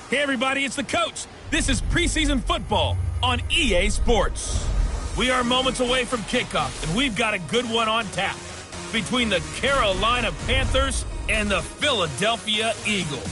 Hey everybody, it's the coach. This is preseason football on EA Sports. We are moments away from kickoff, and we've got a good one on tap between the Carolina Panthers and the Philadelphia Eagles.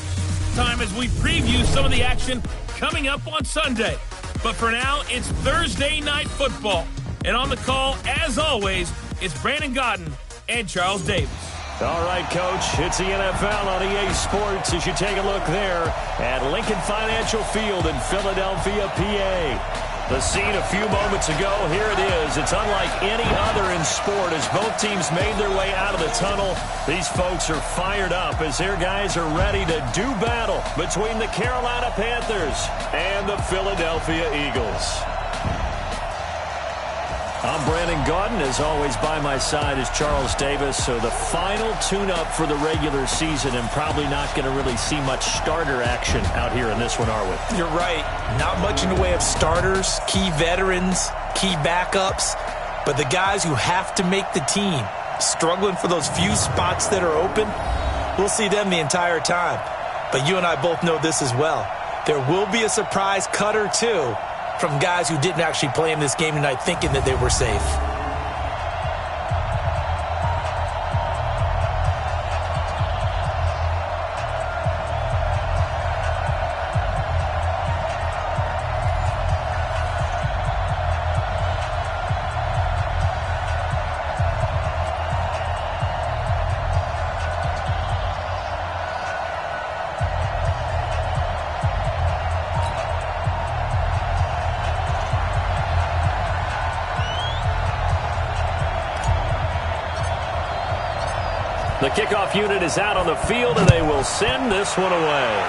Time as we preview some of the action coming up on Sunday. But for now, it's Thursday Night Football. And on the call, as always, it's Brandon Godden and Charles Davis. All right, Coach, it's the NFL on EA Sports as you take a look there at Lincoln Financial Field in Philadelphia, PA. The scene a few moments ago, here it is. It's unlike any other in sport as both teams made their way out of the tunnel. These folks are fired up as their guys are ready to do battle between the Carolina Panthers and the Philadelphia Eagles. I'm Brandon Godden. As always, by my side is Charles Davis. So the final tune-up for the regular season, and probably not going to really see much starter action out here in this one, are we? You're right. Not much in the way of starters, key veterans, key backups, but the guys who have to make the team, struggling for those few spots that are open, we'll see them the entire time. But you and I both know this as well. There will be a surprise cut or two from guys who didn't actually play in this game tonight thinking that they were safe. The kickoff unit is out on the field, and they will send this one away.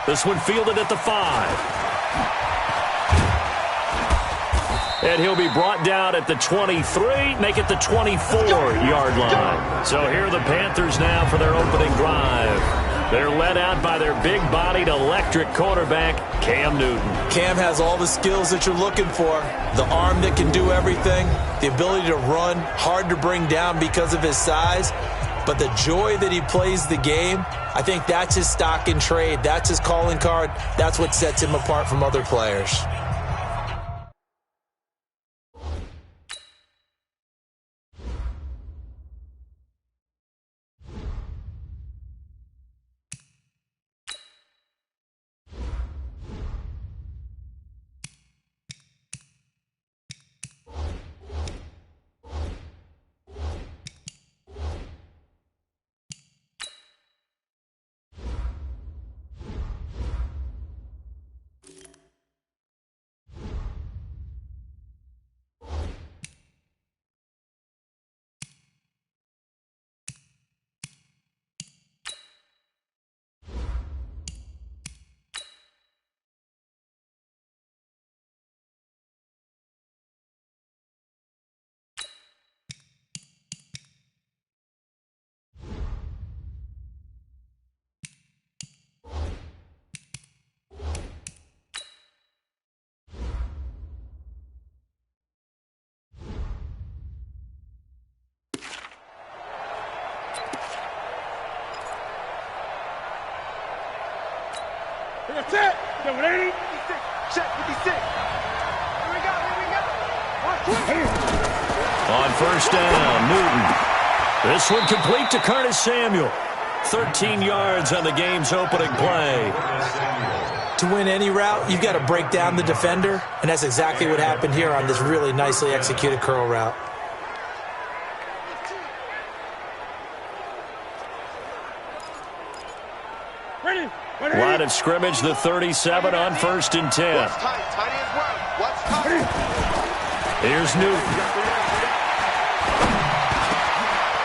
This one fielded at the 5. And he'll be brought down at the 23, make it the 24-yard line. So here are the Panthers now for their opening drive. They're led out by their big-bodied electric quarterback, Cam Newton. Cam has all the skills that you're looking for. The arm that can do everything, the ability to run, hard to bring down because of his size, but the joy that he plays the game, I think that's his stock in trade. That's his calling card. That's what sets him apart from other players. That's it. Get ready. 56. Check 56. Here we go. On first down, Newton. This one complete to Curtis Samuel. 13 yards on the game's opening play. To win any route, you've got to break down the defender, and that's exactly what happened here on this really nicely executed curl route. Line of scrimmage, the 37 on first and 10. Here's Newton.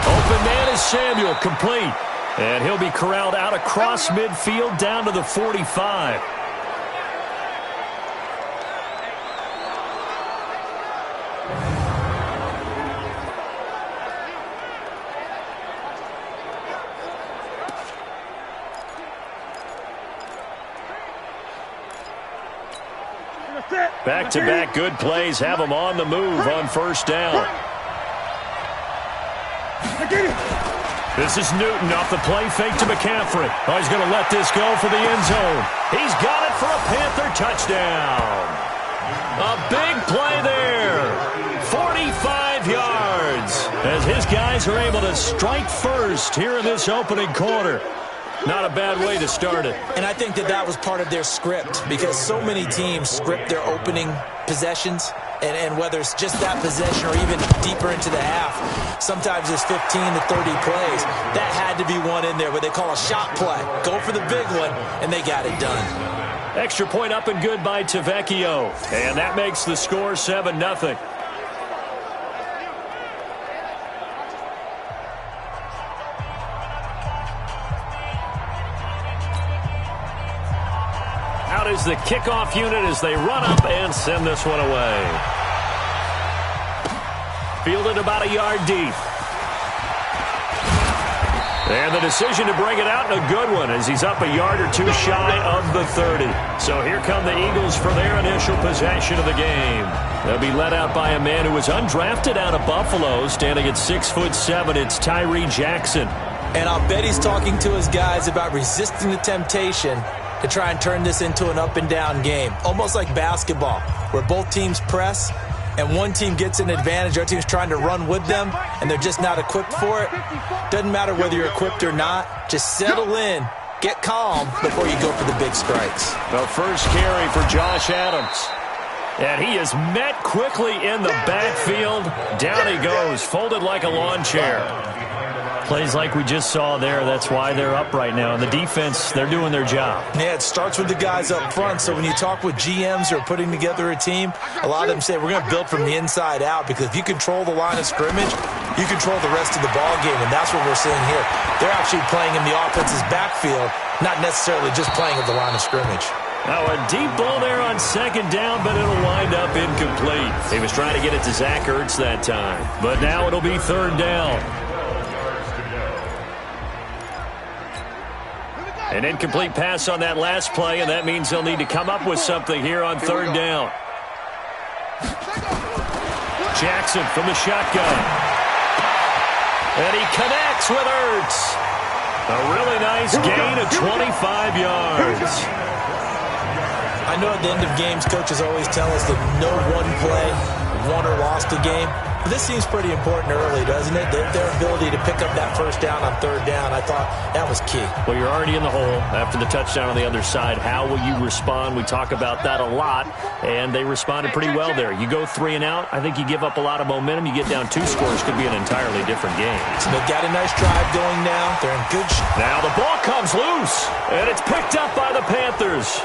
Open man is Samuel, complete. And he'll be corralled out across midfield down to the 45. Back-to-back good plays have them on the move on first down. This is Newton off the play fake to McCaffrey. Oh, he's going to let this go for the end zone. He's got it for a Panther touchdown. A big play there. 45 yards as his guys are able to strike first here in this opening quarter. Not a bad way to start it. And I think that was part of their script because so many teams script their opening possessions. And whether it's just that possession or even deeper into the half, sometimes it's 15 to 30 plays. That had to be one in there, what they call a shot play. Go for the big one, and they got it done. Extra point up and good by Tavecchio. And that makes the score 7-0. Out is the kickoff unit as they run up and send this one away. Fielded about a yard deep. And the decision to bring it out, and a good one, as he's up a yard or two shy of the 30. So here come the Eagles for their initial possession of the game. They'll be led out by a man who was undrafted out of Buffalo, standing at 6'7". It's Tyree Jackson. And I'll bet he's talking to his guys about resisting the temptation to try and turn this into an up-and-down game. Almost like basketball, where both teams press, and one team gets an advantage, the other team's trying to run with them, and they're just not equipped for it. Doesn't matter whether you're equipped or not. Just settle in, get calm before you go for the big strikes. The first carry for Josh Adams. And he is met quickly in the backfield. Down he goes, folded like a lawn chair. Plays like we just saw there. That's why they're up right now. And the defense, they're doing their job. Yeah, it starts with the guys up front. So when you talk with GMs who are putting together a team, a lot of them say we're going to build from the inside out, because if you control the line of scrimmage, you control the rest of the ball game, and that's what we're seeing here. They're actually playing in the offense's backfield, not necessarily just playing at the line of scrimmage. Now a deep ball there on second down, but it'll wind up incomplete. He was trying to get it to Zach Ertz that time, but now it'll be third down. An incomplete pass on that last play, and that means they'll need to come up with something here on third down. Jackson from the shotgun. And he connects with Ertz. A really nice gain of 25 yards. I know at the end of games, coaches always tell us that no one play won or lost a game. But this seems pretty important early, doesn't it? Their ability to pick up that first down on third down, I thought that was key. Well, you're already in the hole after the touchdown on the other side. How will you respond? We talk about that a lot, and they responded pretty well there. You go 3 and out, I think you give up a lot of momentum. You get down 2 scores, could be an entirely different game. So they've got a nice drive going now. They're in good shape. Now the ball comes loose, and it's picked up by the Panthers.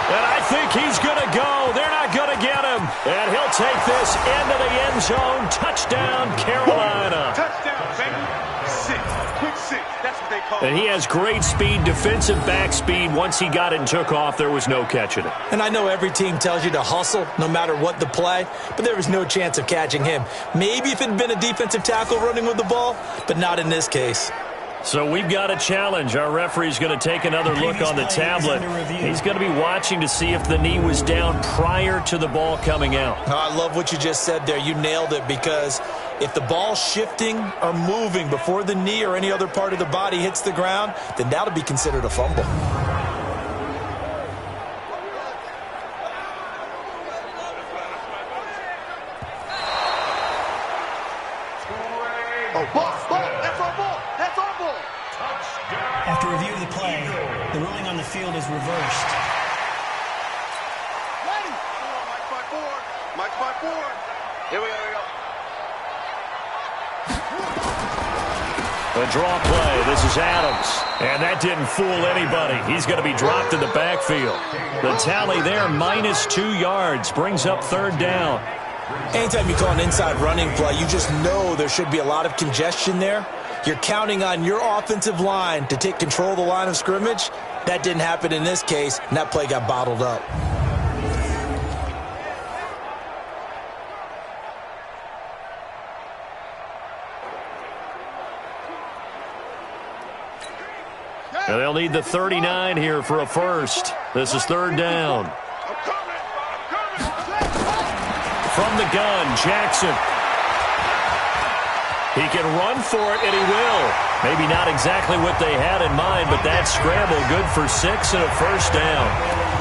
And I think he's going to go. They're not going to get him. And he'll take this into the end zone. Touchdown, Carolina. Touchdown, baby. 6. Quick 6. That's what they call it. And he has great speed, defensive back speed. Once he got it and took off, there was no catching it. And I know every team tells you to hustle no matter what the play, but there was no chance of catching him. Maybe if it had been a defensive tackle running with the ball, but not in this case. So we've got a challenge. Our referee's going to take another look on the tablet. He's going to be watching to see if the knee was down prior to the ball coming out. Oh, I love what you just said there. You nailed it, because if the ball's shifting or moving before the knee or any other part of the body hits the ground, then that'll be considered a fumble. After review of the play, the ruling on the field is reversed. Mike 5-4. Here we go. A draw play. This is Adams. And that didn't fool anybody. He's going to be dropped in the backfield. The tally there, -2 yards, brings up third down. Anytime you call an inside running play, you just know there should be a lot of congestion there. You're counting on your offensive line to take control of the line of scrimmage. That didn't happen in this case, and that play got bottled up. And they'll need the 39 here for a first. This is third down. From the gun, Jackson. He can run for it, and he will. Maybe not exactly what they had in mind, but that scramble good for 6 and a first down.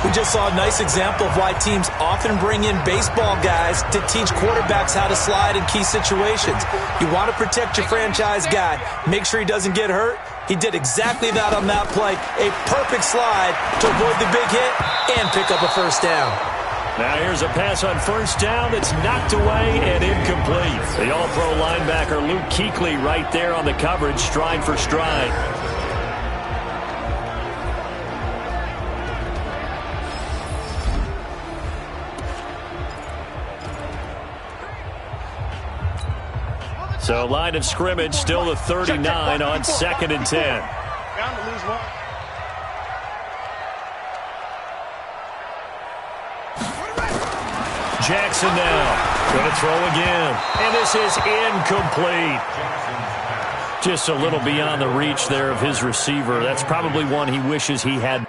We just saw a nice example of why teams often bring in baseball guys to teach quarterbacks how to slide in key situations. You want to protect your franchise guy. Make sure he doesn't get hurt. He did exactly that on that play. A perfect slide to avoid the big hit and pick up a first down. Now here's a pass on first down that's knocked away and incomplete. The All-Pro linebacker Luke Kuechly right there on the coverage, stride for stride. So line of scrimmage still the 39 on 2nd and 10. Bound to lose one. Jackson now. Going to throw again. And this is incomplete. Just a little beyond the reach there of his receiver. That's probably one he wishes he had.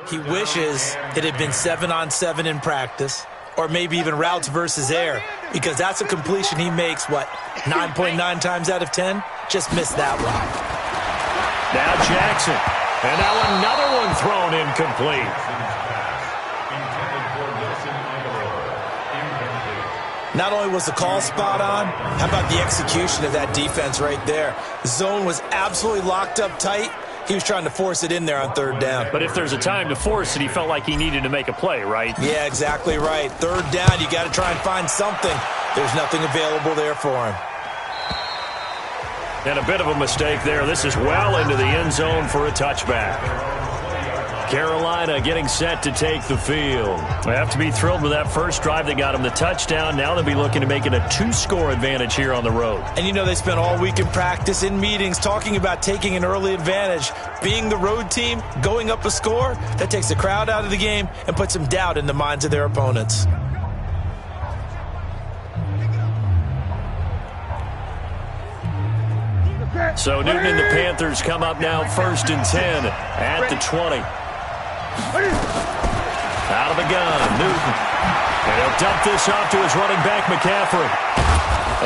He wishes it had been 7-on-7 in practice, or maybe even routes versus air, because that's a completion he makes, 9.9 times out of 10? Just missed that one. Now Jackson. And now another one thrown incomplete. Not only was the call spot on, how about the execution of that defense right there? The zone was absolutely locked up tight. He was trying to force it in there on third down. But if there's a time to force it, he felt like he needed to make a play, right? Yeah, exactly right. Third down, you got to try and find something. There's nothing available there for him. And a bit of a mistake there. This is well into the end zone for a touchback. Carolina getting set to take the field. They have to be thrilled with that first drive. They got him the touchdown. Now they'll be looking to make it a 2-score advantage here on the road. And you know they spent all week in practice, in meetings, talking about taking an early advantage. Being the road team, going up a score, that takes the crowd out of the game and puts some doubt in the minds of their opponents. So Newton and the Panthers come up now 1st and 10 at the 20. Out of the gun, Newton. And he'll dump this off to his running back, McCaffrey.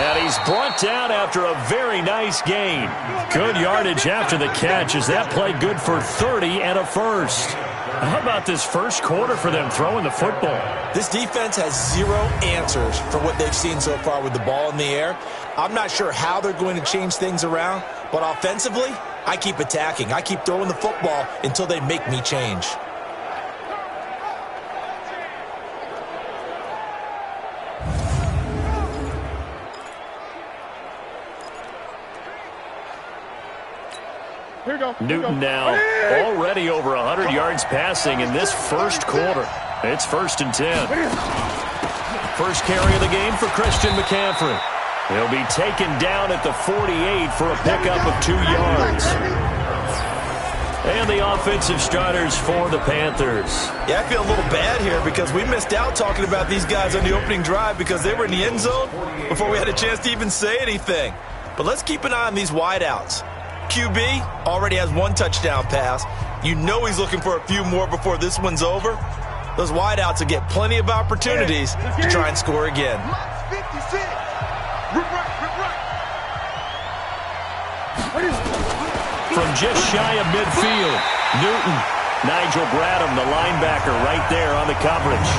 And he's brought down after a very nice gain. Good yardage after the catch as that play good for 30 and a first. How about this first quarter for them throwing the football? This defense has zero answers for what they've seen so far with the ball in the air. I'm not sure how they're going to change things around, but offensively, I keep attacking. I keep throwing the football until they make me change. Newton now already over 100 yards passing in this first quarter. It's 1st and 10. First carry of the game for Christian McCaffrey. He'll be taken down at the 48 for a pickup of 2 yards. And the offensive starters for the Panthers. Yeah, I feel a little bad here because we missed out talking about these guys on the opening drive because they were in the end zone before we had a chance to even say anything. But let's keep an eye on these wideouts. QB already has 1 touchdown pass. You know he's looking for a few more before this one's over. Those wideouts will get plenty of opportunities to try and score again. From just shy of midfield, Newton. Nigel Bradham, the linebacker, right there on the coverage.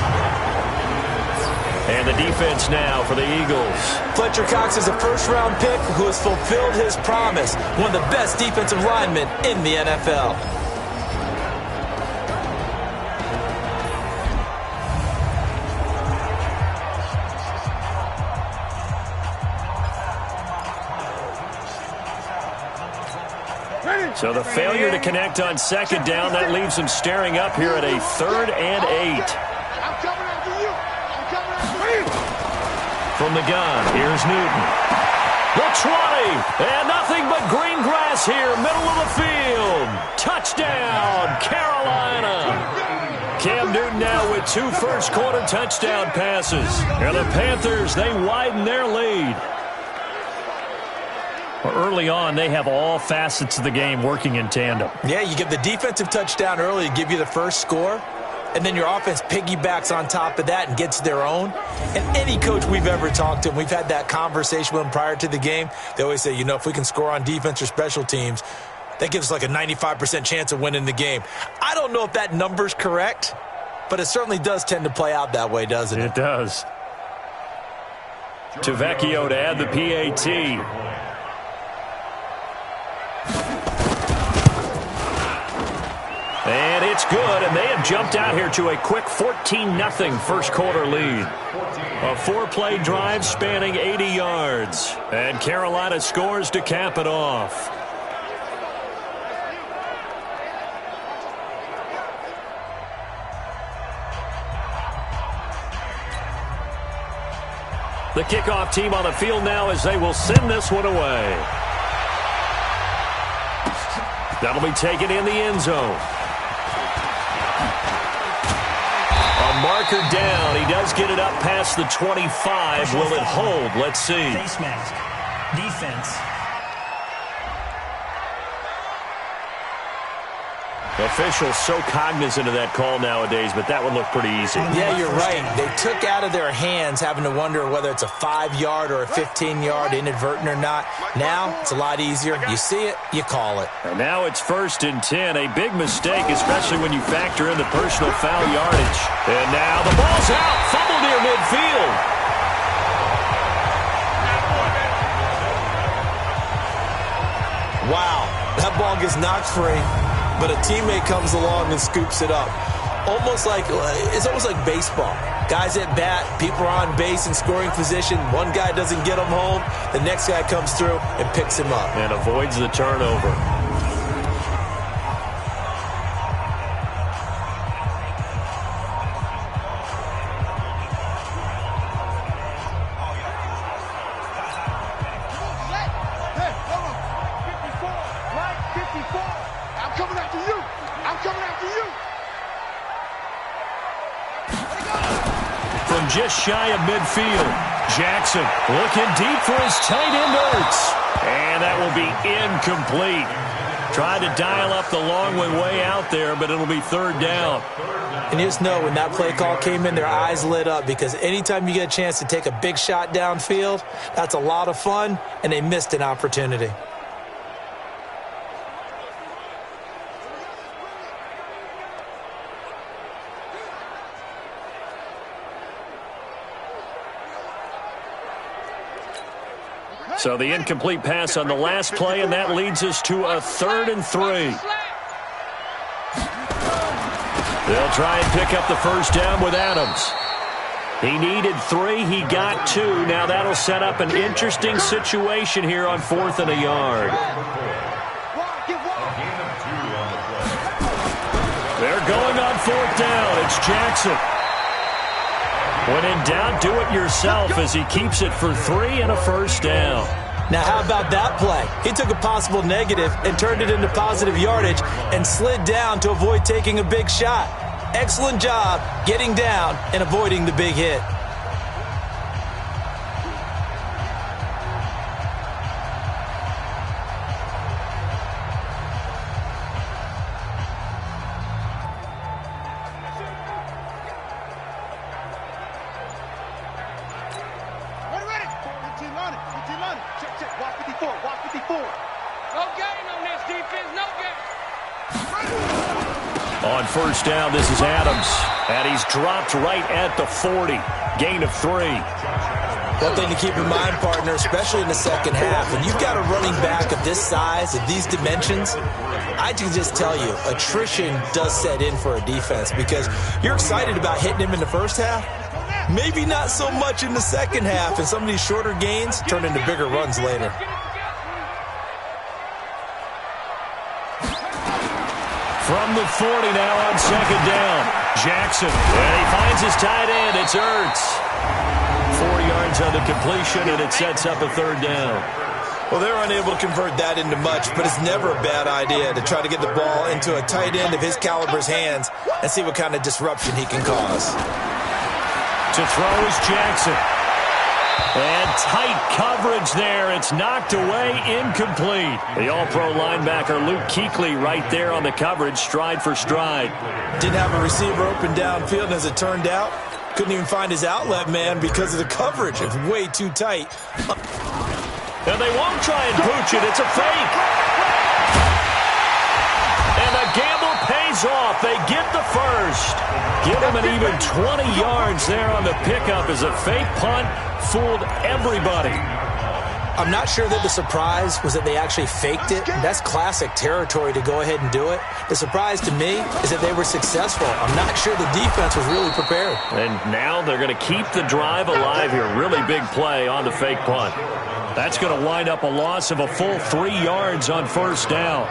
And the defense now for the Eagles. Fletcher Cox is a first-round pick who has fulfilled his promise. One of the best defensive linemen in the NFL. So the failure to connect on 2nd down, that leaves them staring up here at a 3rd and 8. From the gun, here's Newton. The 20, and nothing but green grass here, middle of the field. Touchdown, Carolina. Cam Newton now with 2 first-quarter touchdown passes. And the Panthers, they widen their lead. Early on, they have all facets of the game working in tandem. Yeah, you get the defensive touchdown early to give you the first score. And then your offense piggybacks on top of that and gets their own. And any coach we've ever talked to, and we've had that conversation with them prior to the game, they always say, you know, if we can score on defense or special teams, that gives us like a 95% chance of winning the game. I don't know if that number's correct, but it certainly does tend to play out that way, doesn't it? It does. Tavecchio to add the PAT. And it's good, and they have jumped out here to a quick 14-0 first-quarter lead. A 4-play drive spanning 80 yards. And Carolina scores to cap it off. The kickoff team on the field now as they will send this one away. That'll be taken in the end zone. A marker down. He does get it up past the 25. Will it hold? Let's see. Face mask. Defense. Officials so cognizant of that call nowadays, but that one looked pretty easy. Yeah, you're right. They took out of their hands having to wonder whether it's a 5-yard or a 15-yard, inadvertent or not. Now, it's a lot easier. You see it, you call it. And now it's 1st and 10. A big mistake, especially when you factor in the personal foul yardage. And now the ball's out. Fumble near midfield. Wow, that ball gets knocked free, but a teammate comes along and scoops it up. It's almost like baseball. Guys at bat, people are on base in scoring position. One guy doesn't get him home. The next guy comes through and picks him up. And avoids the turnover. Just shy of midfield. Jackson looking deep for his tight end Ertz. And that will be incomplete. Tried to dial up the long way out there, but it'll be 3rd down. And you just know when that play call came in, their eyes lit up, because anytime you get a chance to take a big shot downfield, that's a lot of fun, and they missed an opportunity. So the incomplete pass on the last play, and that leads us to a 3rd and 3. They'll try and pick up the 1st down with Adams. He needed 3. He got 2. Now that'll set up an interesting situation here on 4th and a yard. They're going on 4th down. It's Jackson. When in doubt, do it yourself as he keeps it for 3 and a 1st down. Now, how about that play? He took a possible negative and turned it into positive yardage and slid down to avoid taking a big shot. Excellent job getting down and avoiding the big hit. On 1st down, this is Adams. And he's dropped right at the 40. Gain of 3. One thing to keep in mind, partner, especially in the second half, when you've got a running back of this size, of these dimensions, I can just tell you, attrition does set in for a defense, because you're excited about hitting him in the first half. Maybe not so much in the second half, and some of these shorter gains turn into bigger runs later. From the 40 now on 2nd down. Jackson. And he finds his tight end. It's Ertz. 4 yards on the completion, and it sets up a 3rd down. Well, they're unable to convert that into much, but it's never a bad idea to try to get the ball into a tight end of his caliber's hands and see what kind of disruption he can cause. To throw is Jackson. And tight coverage there. It's knocked away, incomplete. The all-pro linebacker Luke Kuechly right there on the coverage, stride for stride. Didn't have a receiver open downfield, as it turned out. Couldn't even find his outlet man because of the coverage. It's way too tight. And they won't try and pooch it. It's a fake. And the gamble pays off. They get the 1st. Give them an even 20 yards there on the pickup as a fake punt fooled everybody. I'm not sure that the surprise was that they actually faked it. That's classic territory to go ahead and do it. The surprise to me is that they were successful. I'm not sure the defense was really prepared. And now they're going to keep the drive alive here. Really big play on the fake punt. That's going to wind up a loss of a full 3 yards on 1st down.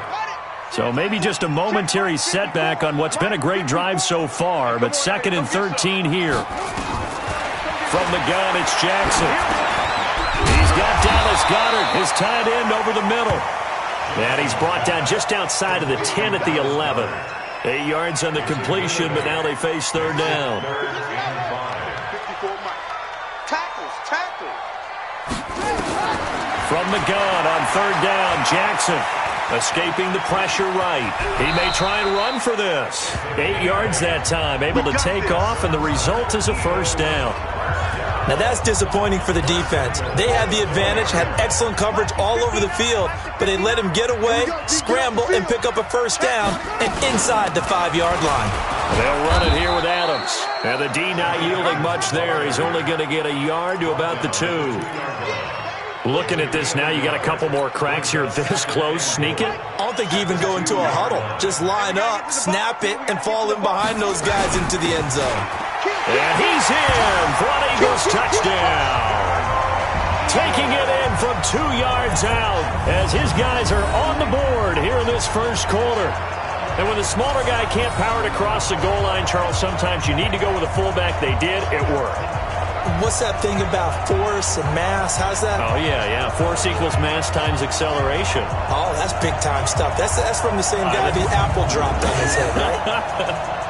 So maybe just a momentary setback on what's been a great drive so far, but 2nd and 13 here. From the gun, it's Jackson. He's got Dallas Goedert, his tight end, over the middle. And he's brought down just outside of the 10 at the 11. 8 yards on the completion, but now they face 3rd down. From the gun on 3rd down, Jackson. Escaping the pressure right. He may try and run for this. 8 yards that time, able to take off, and the result is a first down. Now that's disappointing for the defense. They had the advantage, had excellent coverage all over the field, but they let him get away, scramble, and pick up a first down, and inside the 5-yard line. They'll run it here with Adams. And the D not yielding much there. He's only going to get a yard to about the 2. Looking at this now, you got a couple more cracks here this close. Sneak it? I don't think you even go into a huddle. Just line up, snap it, and fall in behind those guys into the end zone. And he's in for an Eagles touchdown. Taking it in from 2 yards out as his guys are on the board here in this first quarter. And when the smaller guy can't power it across the goal line, Charles, sometimes you need to go with a fullback. They did. It worked. What's that thing about force and mass? How's that? Oh, yeah. Force equals mass times acceleration. Oh, that's big-time stuff. That's from the same guy the apple dropped on his head, right?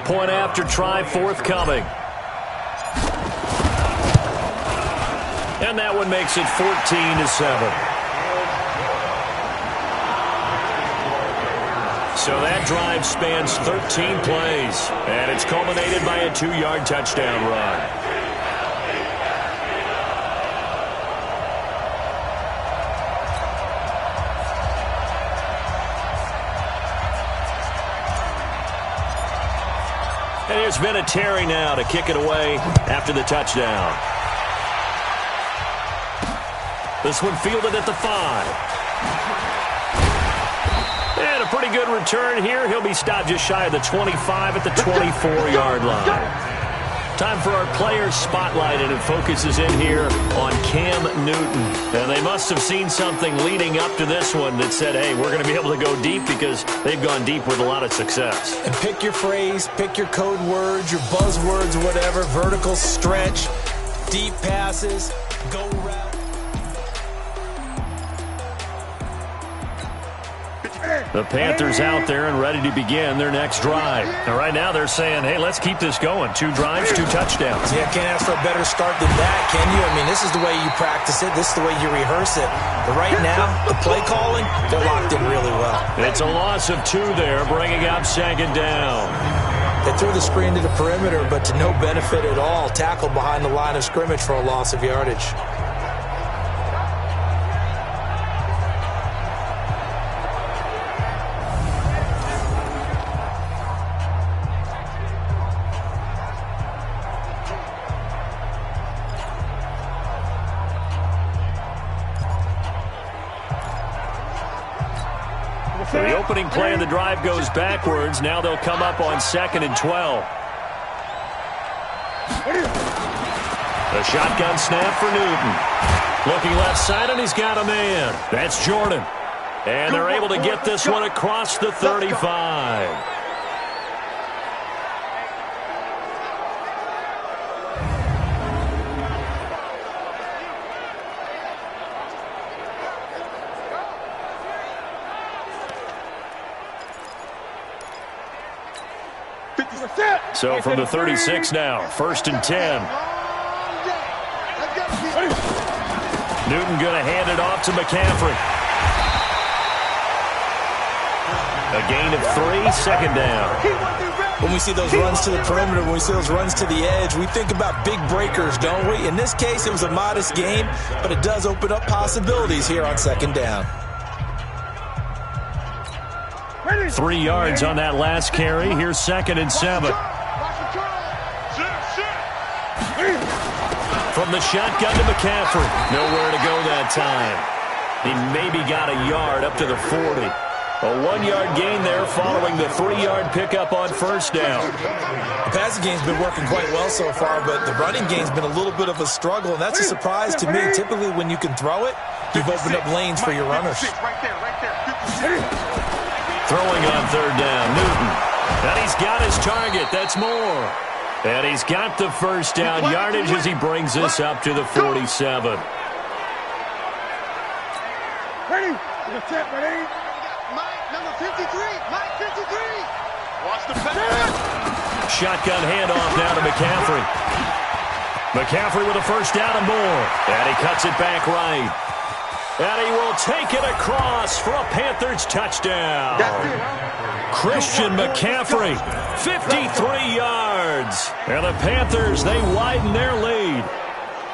Point after try forthcoming. And that one makes it 14-7. So that drive spans 13 plays, and it's culminated by a 2-yard touchdown run. And there's been a Terry now to kick it away after the touchdown. This one fielded at the 5. And a pretty good return here. He'll be stopped just shy of the 25 at the 24-yard line. Time for our players spotlight, and it focuses in here on Cam Newton. And they must have seen something leading up to this one that said, hey, we're going to be able to go deep, because they've gone deep with a lot of success. And pick your phrase, pick your code words, your buzzwords, whatever. Vertical stretch, deep passes, go route. The Panthers out there and ready to begin their next drive. And right now they're saying, hey, let's keep this going. 2 drives, 2 touchdowns. Yeah, can't ask for a better start than that, can you? I mean, this is the way you practice it. This is the way you rehearse it. But right now, the play calling, they're locked in really well. It's a loss of 2 there, bringing up 2nd down. They threw the screen to the perimeter, but to no benefit at all. Tackled behind the line of scrimmage for a loss of yardage. So the opening play of the drive goes backwards. Now they'll come up on 2nd and 12. The shotgun snap for Newton. Looking left side, and he's got a man. That's Jordan. And they're able to get this one across the 35. So from the 36 now, 1st and 10. Newton going to hand it off to McCaffrey. A gain of 3, 2nd down. When we see those runs to the perimeter, when we see those runs to the edge, we think about big breakers, don't we? In this case, it was a modest gain, but it does open up possibilities here on 2nd down. 3 yards on that last carry. Here's 2nd and 7. From the shotgun to McCaffrey. Nowhere to go that time. He maybe got a yard up to the 40. A 1-yard gain there following the 3-yard pickup on 1st down. The passing game's been working quite well so far, but the running game's been a little bit of a struggle, and that's a surprise to me. Typically, when you can throw it, you've opened up lanes for your runners. Throwing on 3rd down, Newton. And he's got his target. That's Moore. And he's got the first down yardage as he brings this up to the 47. Ready? Ready? Mike, number 53. Mike, 53. Watch the pass. Shotgun handoff now to McCaffrey. McCaffrey with a first down and more. And he cuts it back right. And he will take it across for a Panthers touchdown. Christian McCaffrey, 53 yards. And the Panthers, they widen their lead.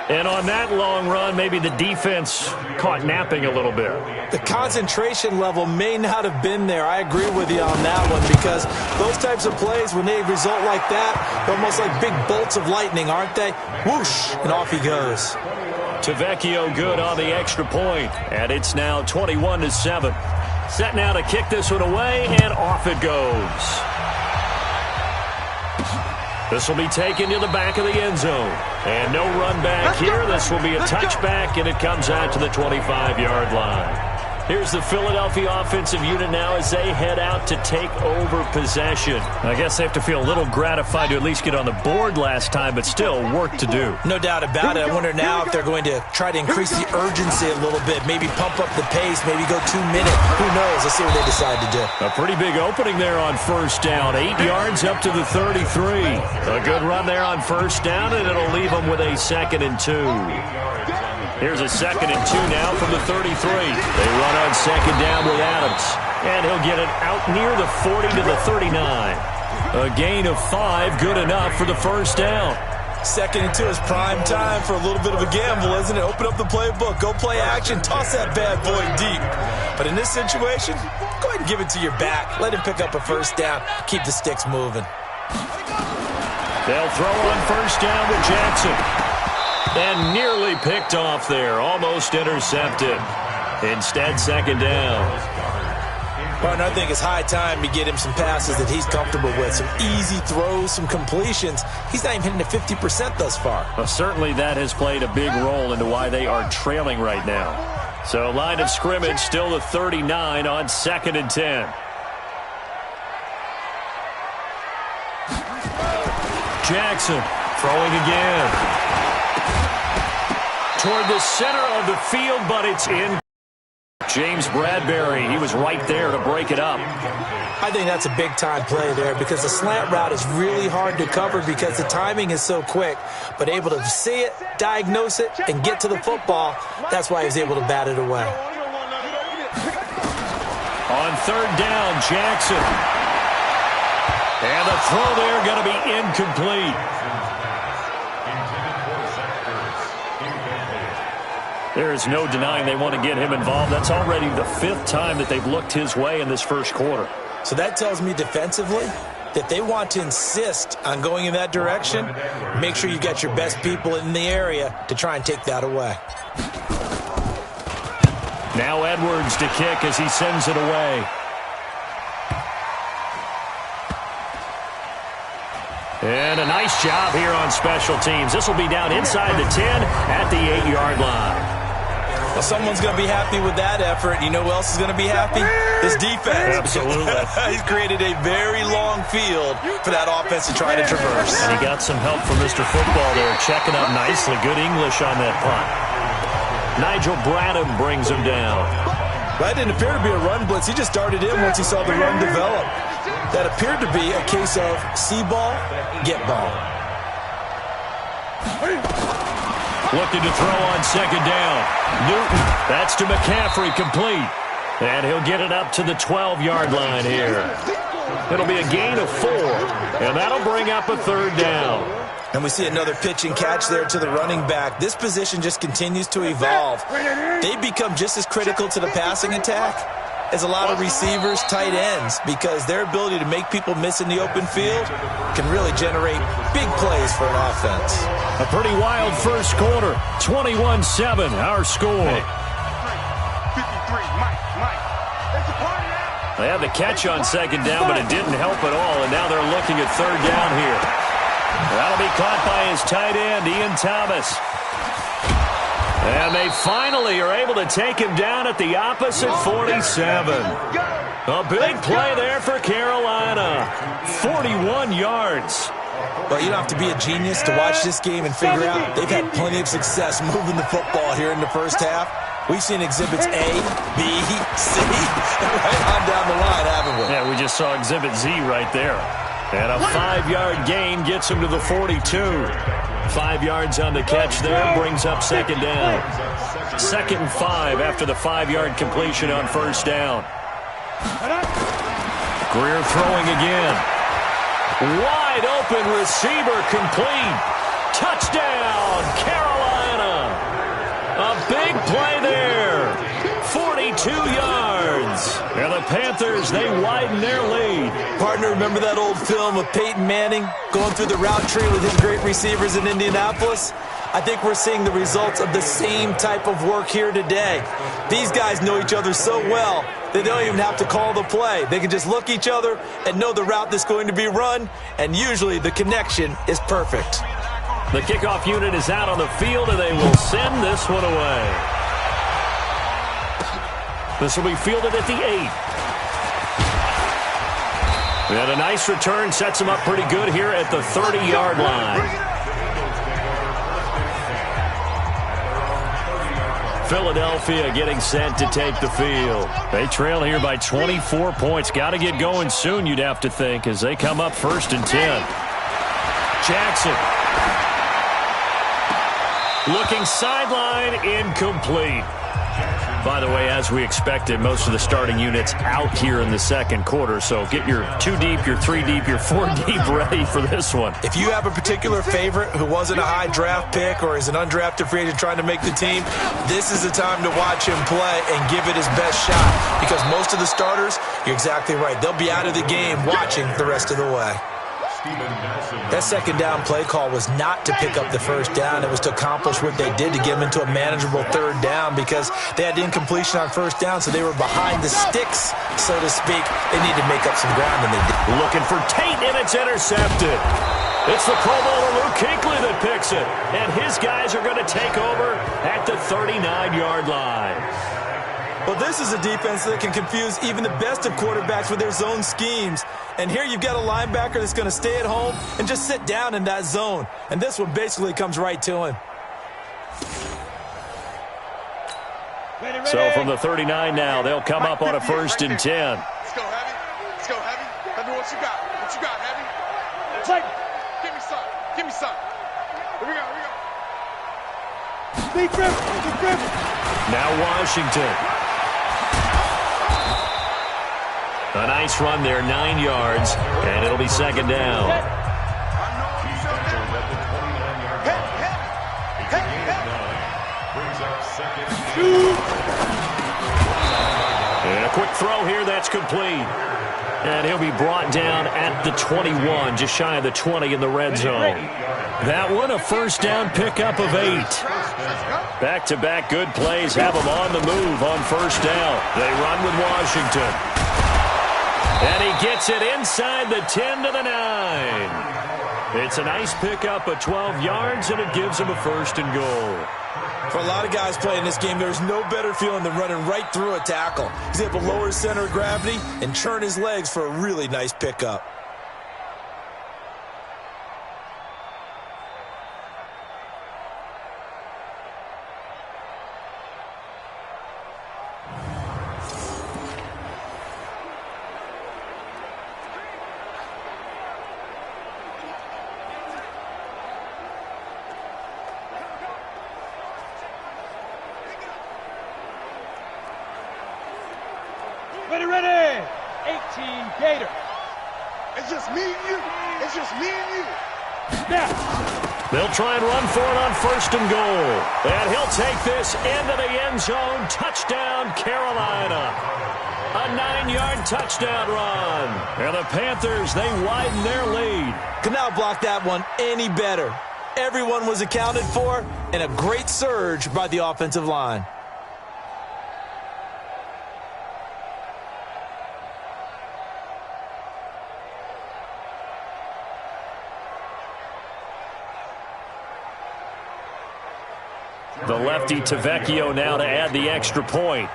And on that long run, maybe the defense caught napping a little bit. The concentration level may not have been there. I agree with you on that one, because those types of plays, when they result like that, they're almost like big bolts of lightning, aren't they? Whoosh, and off he goes. Tavecchio good on the extra point, and it's now 21-7. Set now to kick this one away, and off it goes. This will be taken to the back of the end zone. And no run back here. This will be a touchback, and it comes out to the 25-yard line. Here's the Philadelphia offensive unit now as they head out to take over possession. I guess they have to feel a little gratified to at least get on the board last time, but still work to do. No doubt about it. I wonder now if they're going to try to increase the urgency a little bit, maybe pump up the pace, maybe go 2 minutes. Who knows? Let's see what they decide to do. A pretty big opening there on first down. 8 yards up to the 33. A good run there on first down, and it'll leave them with a 2nd and 2. Here's a 2nd and 2 now from the 33. They run on 2nd down with Adams. And he'll get it out near the 40 to the 39. A gain of 5, good enough for the first down. 2nd and 2 is prime time for a little bit of a gamble, isn't it? Open up the playbook, go play action, toss that bad boy deep. But in this situation, go ahead and give it to your back. Let him pick up a first down. Keep the sticks moving. They'll throw on first down with Jackson. And nearly picked off there. Almost intercepted. Instead, 2nd down. Partner, I think it's high time to get him some passes that he's comfortable with. Some easy throws, some completions. He's not even hitting the 50% thus far. Well, certainly that has played a big role into why they are trailing right now. So line of scrimmage still the 39 on 2nd and 10. Jackson throwing again. Toward the center of the field, but it's in. James Bradbury, he was right there to break it up. I think that's a big-time play there, because the slant route is really hard to cover because the timing is so quick. But able to see it, diagnose it, and get to the football, that's why he was able to bat it away. On 3rd down, Jackson. And the throw there going to be incomplete. There's no denying they want to get him involved. That's already the 5th time that they've looked his way in this first quarter. So that tells me defensively that they want to insist on going in that direction. Make sure you got your best people in the area to try and take that away. Now Edwards to kick as he sends it away. And a nice job here on special teams. This will be down inside the 10 at the 8-yard line. Well, someone's going to be happy with that effort. You know who else is going to be happy? His defense. Absolutely. He's created a very long field for that offense to try to traverse. And he got some help from Mr. Football there, checking up nicely. Good English on that punt. Nigel Bradham brings him down. That didn't appear to be a run blitz. He just started in once he saw the run develop. That appeared to be a case of see ball, get ball. Looking to throw on 2nd down. Newton, that's to McCaffrey, complete. And he'll get it up to the 12-yard line here. It'll be a gain of 4, and that'll bring up a 3rd down. And we see another pitch and catch there to the running back. This position just continues to evolve. They become just as critical to the passing attack as a lot of receivers, tight ends, because their ability to make people miss in the open field can really generate big plays for an offense. A pretty wild first quarter. 21-7, our score. 53, Mike. It's a party now. They had the catch on 2nd down, but it didn't help at all, and now they're looking at 3rd down here. That'll be caught by his tight end, Ian Thomas. And they finally are able to take him down at the opposite 47. A big play there for Carolina. 41 yards. Well, you don't have to be a genius to watch this game and figure out they've had plenty of success moving the football here in the first half. We've seen exhibits A, B, C, and right on down the line, haven't we? Yeah, we just saw exhibit Z right there. And a 5-yard gain gets him to the 42. 5 yards on the catch there, brings up second down. 2nd and 5 after the 5-yard completion on first down. Greer throwing again. Wide open receiver complete. Touchdown, Carolina. A big play there. 42 yards. And the Panthers, they widen their lead. Partner, remember that old film of Peyton Manning going through the route tree with his great receivers in Indianapolis? I think we're seeing the results of the same type of work here today. These guys know each other so well that they don't even have to call the play. They can just look each other and know the route that's going to be run, and usually the connection is perfect. The kickoff unit is out on the field, and they will send this one away. This will be fielded at the 8. And a nice return sets him up pretty good here at the 30-yard line. Philadelphia getting set to take the field. They trail here by 24 points. Got to get going soon, you'd have to think, as they come up 1st and 10. Jackson. Looking sideline, incomplete. By the way, as we expected, most of the starting units out here in the second quarter, so get your 2 deep, your 3 deep, your 4 deep ready for this one. If you have a particular favorite who wasn't a high draft pick or is an undrafted free agent trying to make the team, this is the time to watch him play and give it his best shot, because most of the starters, you're exactly right, they'll be out of the game watching the rest of the way. That second down play call was not to pick up the first down. It was to accomplish what they did to get them into a manageable 3rd down, because they had incompletion on first down, so they were behind the sticks, so to speak. They needed to make up some ground, and they did. Looking for Tate, and it's intercepted. It's the Pro Bowler Luke Kuechly that picks it, and his guys are going to take over at the 39-yard line. Well, this is a defense that can confuse even the best of quarterbacks with their zone schemes. And here you've got a linebacker that's going to stay at home and just sit down in that zone. And this one basically comes right to him. So from the 39 now, they'll come up on a 1st and 10. Let's go, Heavy. Let's go, Heavy. Heavy, what you got? What you got, Heavy? Take it. Give me some. Give me some. Here we go. Here we go. Big grip. Big grip. Now Washington. A nice run there, 9 yards, and it'll be 2nd down. And a quick throw here, that's complete. And he'll be brought down at the 21, just shy of the 20 in the red zone. That one, a 1st down pickup of 8. Back-to-back good plays have them on the move on 1st down. They run with Washington. And he gets it inside the 10 to the 9. It's a nice pickup of 12 yards, and it gives him a 1st and goal. For a lot of guys playing this game, there's no better feeling than running right through a tackle. He's able to lower his center of gravity and churn his legs for a really nice pickup. Ready. 18 Gators. It's just me and you. It's just me and you. Now. They'll try and run for it on 1st and goal. And he'll take this into the end zone. Touchdown, Carolina. A 9-yard touchdown run. And the Panthers, they widen their lead. Could not block that one any better. Everyone was accounted for, and a great surge by the offensive line. The lefty Tavecchio now to add the extra point.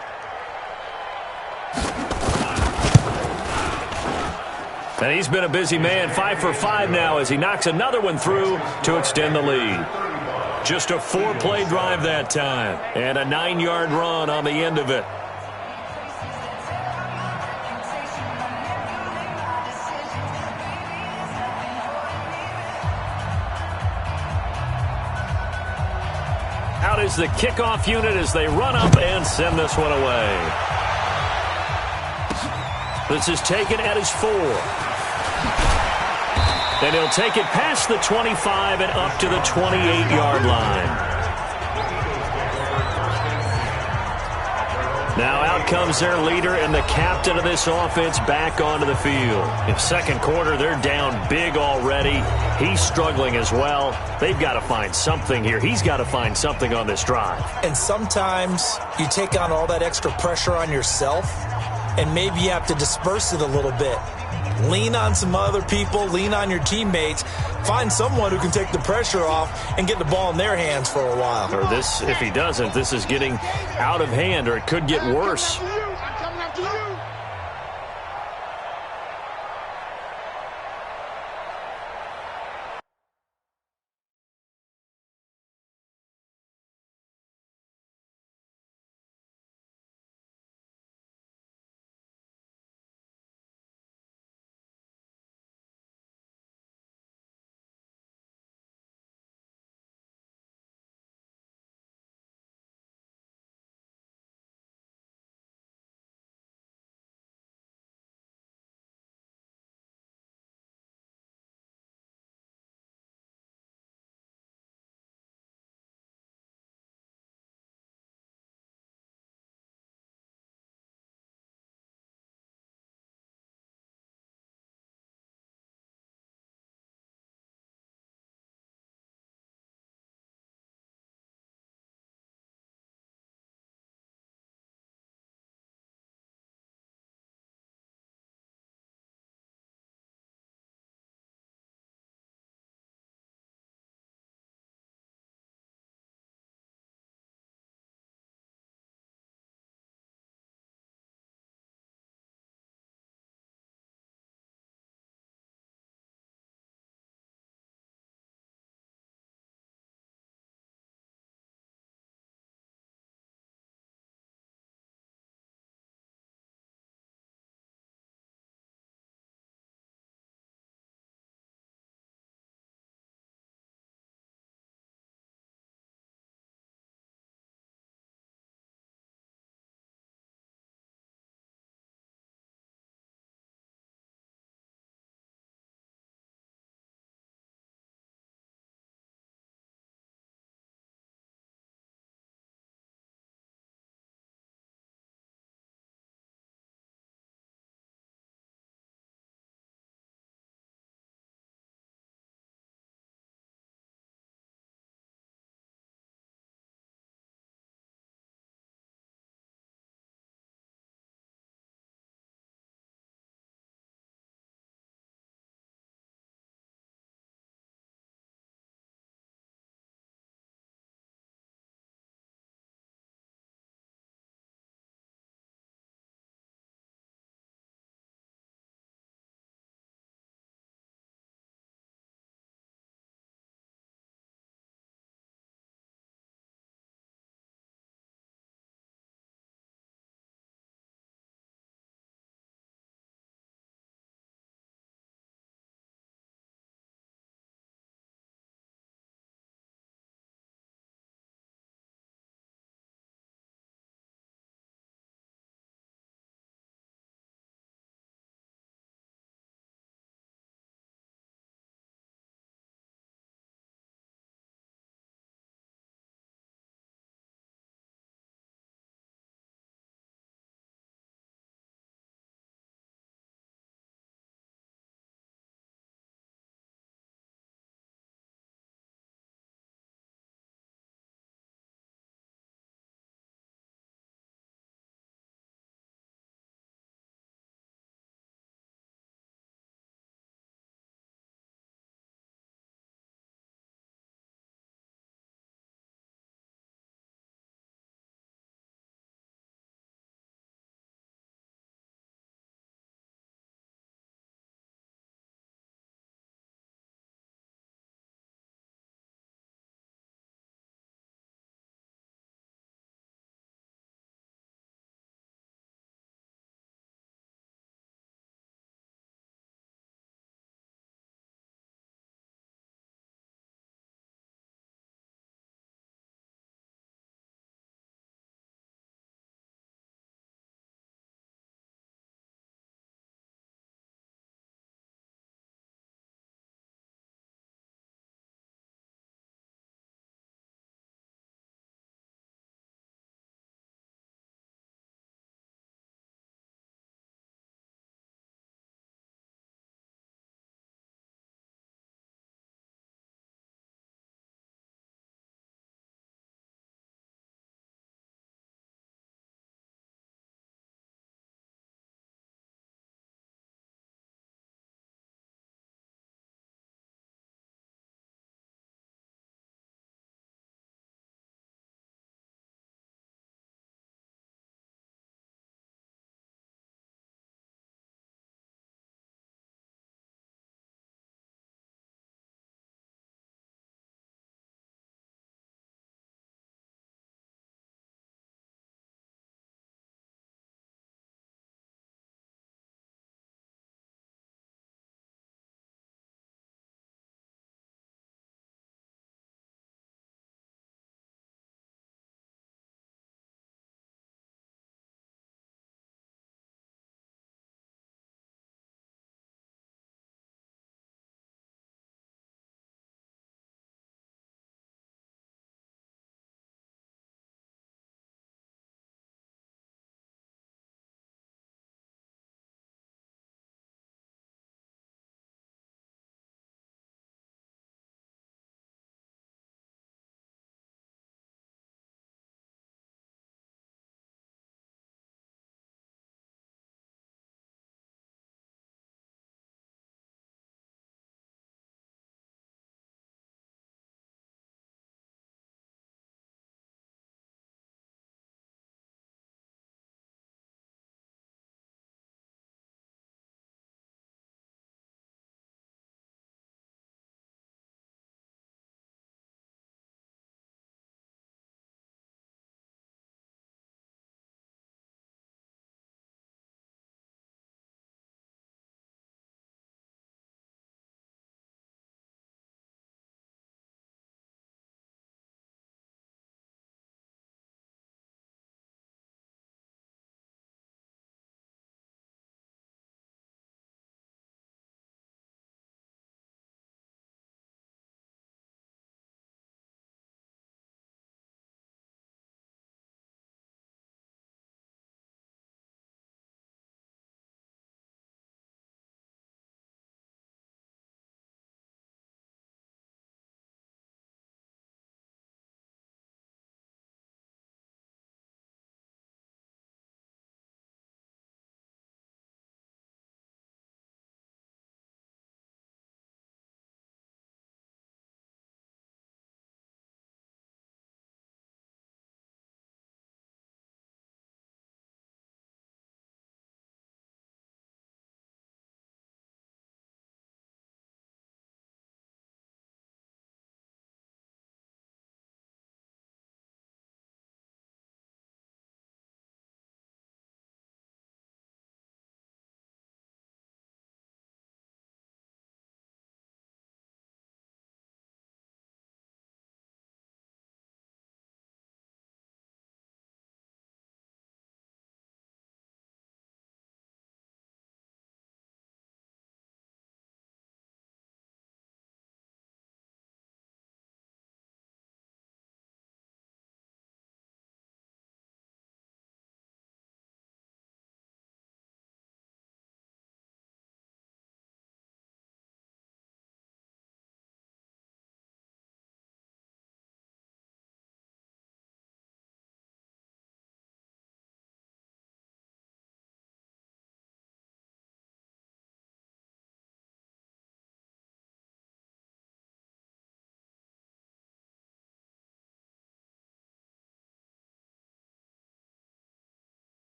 And he's been a busy man, 5 for 5 now as he knocks another one through to extend the lead. Just a 4-play drive that time, and a 9-yard run on the end of it. Out is the kickoff unit as they run up and send this one away. This is taken at his 4. Then he'll take it past the 25 and up to the 28-yard line. Now out comes their leader and the captain of this offense back onto the field. In second quarter, they're down big already. He's struggling as well. They've got to find something here. He's got to find something on this drive. And sometimes you take on all that extra pressure on yourself, and maybe you have to disperse it a little bit. Lean on some other people, lean on your teammates, find someone who can take the pressure off and get the ball in their hands for a while. Or this, if he doesn't, this is getting out of hand, or it could get worse.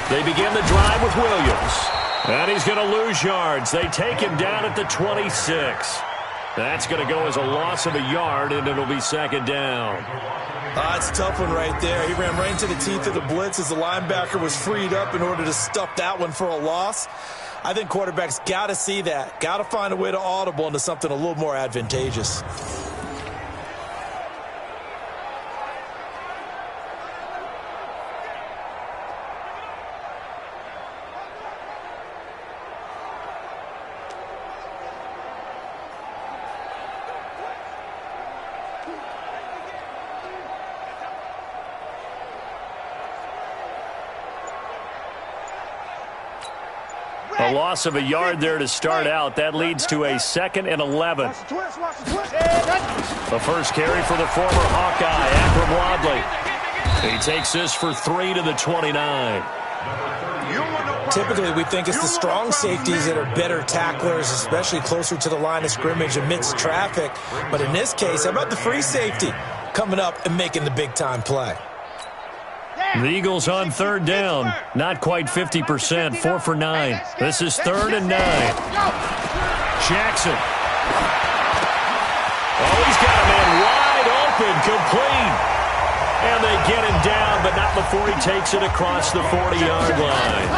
They begin the drive with Williams. And he's going to lose yards. They take him down at the 26. That's going to go as a loss of a yard, and it'll be second down. It's a tough one right there. He ran right into the teeth of the blitz as the linebacker was freed up in order to stuff that one for a loss. I think quarterbacks got to see that. Got to find a way to audible into something a little more advantageous. A loss of a yard there to start out. That leads to a 2nd and 11. The first carry for the former Hawkeye, Akram Wadley. He takes this for 3 to the 29. Typically, we think it's the strong safeties that are better tacklers, especially closer to the line of scrimmage amidst traffic. But in this case, how about the free safety coming up and making the big-time play? The Eagles on 3rd down. Not quite 50%, 4 for 9. This is 3rd and 9. Jackson. Oh, he's got a man wide open, complete. And they get him down, but not before he takes it across the 40-yard line.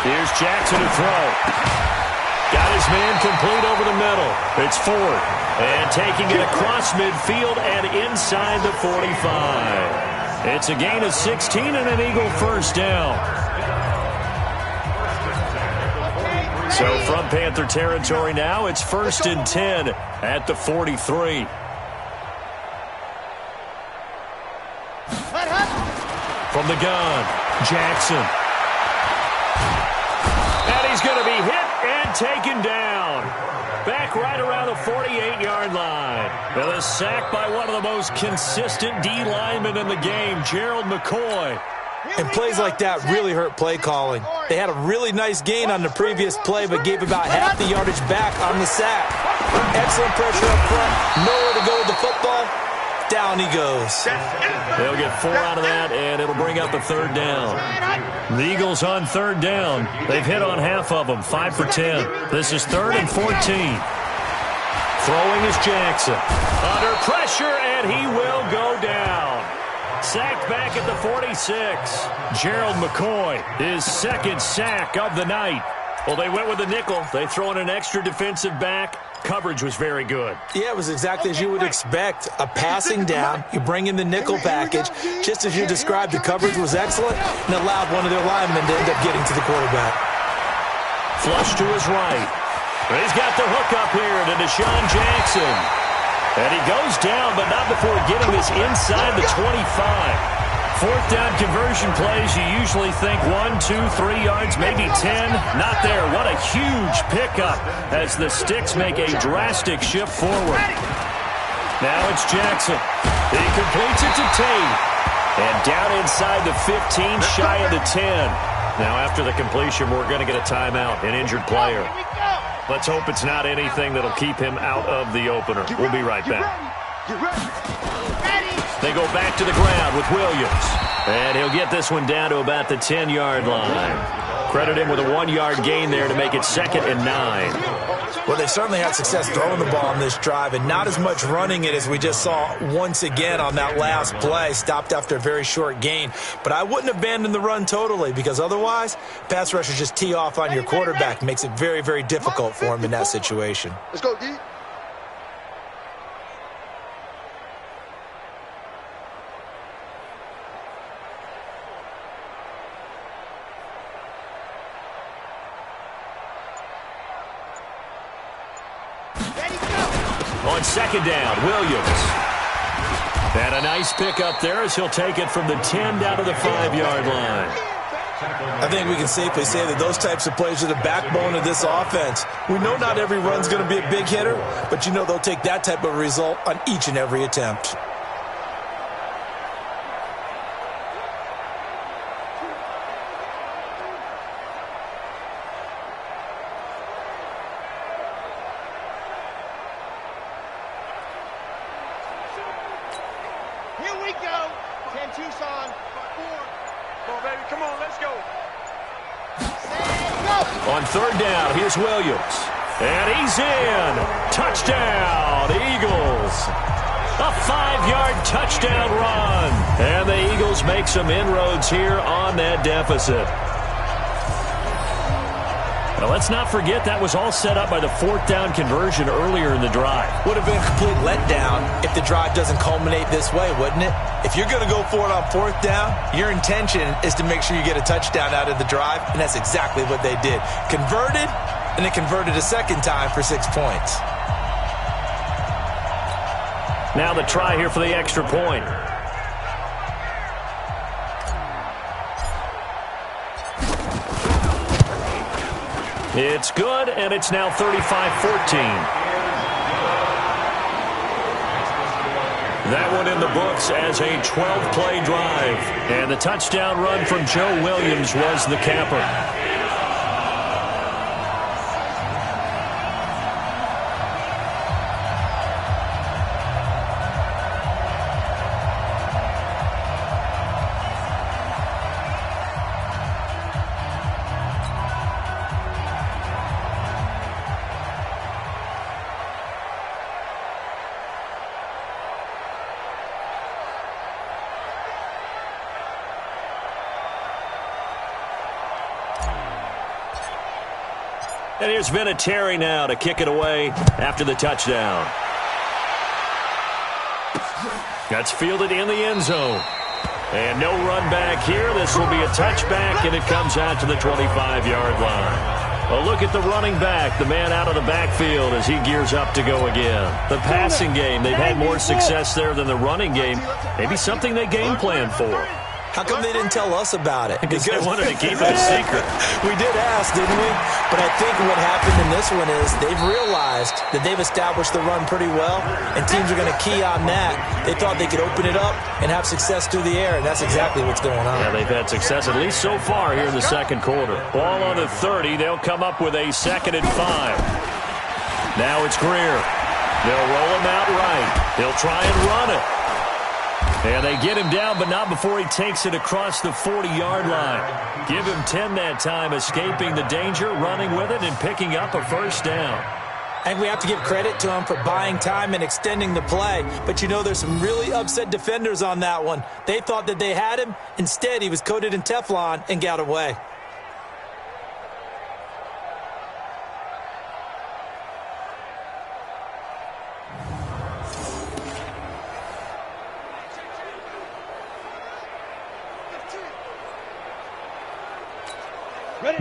Here's Jackson to throw. Got his man complete over the middle. It's 4th. And taking it across midfield and inside the 45. It's a gain of 16 and an Eagle first down. So from Panther territory now, it's 1st and 10 at the 43. From the gun, Jackson. And he's going to be hit and taken down. Back right around the 48-yard line. And a sack by one of the most consistent D linemen in the game, Gerald McCoy. And plays like that really hurt play calling. They had a really nice gain on the previous play, but gave about half the yardage back on the sack. Excellent pressure up front. Nowhere to go with the football. Down he goes. They'll get 4 out of that, and it'll bring up a 3rd down. The Eagles on 3rd down. They've hit on half of them, 5 for 10. This is 3rd and 14. Throwing is Jackson. Under pressure, and he will go down. Sacked back at the 46. Gerald McCoy, his 2nd sack of the night. Well, they went with the nickel. They throw in an extra defensive back. Coverage was very good. Yeah, it was exactly as you would expect. A passing down, you bring in the nickel package. Just as you described, the coverage was excellent and allowed one of their linemen to end up getting to the quarterback. Flush to his right. He's got the hook up here to Deshaun Jackson. And he goes down, but not before getting this inside the 25. 4th down conversion plays, you usually think 1, 2, 3 yards, maybe 10. Not there. What a huge pickup as the Sticks make a drastic shift forward. Now it's Jackson. He completes it to Tate. And down inside the 15, shy of the 10. Now after the completion, we're going to get a timeout, an injured player. Let's hope it's not anything that'll keep him out of the opener. We'll be right back. They go back to the ground with Williams. And he'll get this one down to about the 10-yard line. Credit him with a 1-yard gain there to make it 2nd and 9. Well, they certainly had success throwing the ball on this drive and not as much running it as we just saw once again on that last play. Stopped after a very short gain. But I wouldn't abandon the run totally because otherwise, pass rushers just tee off on your quarterback. Makes it very, very difficult for him in that situation. Let's go, D. On 2nd down, Williams. And a nice pickup there as he'll take it from the 10 down to the 5-yard line. I think we can safely say that those types of plays are the backbone of this offense. We know not every run's going to be a big hitter, but you know they'll take that type of result on each and every attempt. Tucson. 4. Come on, baby. Come on, let's go. On third down, here's Williams. And he's in. Touchdown, Eagles. A 5-yard touchdown run. And the Eagles make some inroads here on that deficit. Now, let's not forget that was all set up by the fourth down conversion earlier in the drive. Would have been a complete letdown if the drive doesn't culminate this way, wouldn't it? If you're going to go for it on fourth down, your intention is to make sure you get a touchdown out of the drive, and that's exactly what they did. Converted, and it converted a second time for 6 points. Now the try here for the extra point. It's good, and it's now 35-14. That one in the books as a 12-play drive. And the touchdown run from Joe Williams was the capper. And here's Vinatieri now to kick it away after the touchdown. That's fielded in the end zone. And no run back here. This will be a touchback, and it comes out to the 25-yard line. Well, look at the running back, the man out of the backfield as he gears up to go again. The passing game, they've had more success there than the running game. Maybe something they game plan for. How come they didn't tell us about it? Because they wanted to keep it a secret. We did ask, didn't we? But I think what happened in this one is they've realized that they've established the run pretty well, and teams are going to key on that. They thought they could open it up and have success through the air, and that's exactly what's going on. Yeah, they've had success, at least so far here in the second quarter. Ball on the 30. They'll come up with a 2nd and 5. Now it's Greer. They'll roll him out right. They'll try and run it. And they get him down, but not before he takes it across the 40-yard line. Give him 10 that time, escaping the danger, running with it, and picking up a first down. And we have to give credit to him for buying time and extending the play. But, you know, there's some really upset defenders on that one. They thought that they had him. Instead, he was coated in Teflon and got away.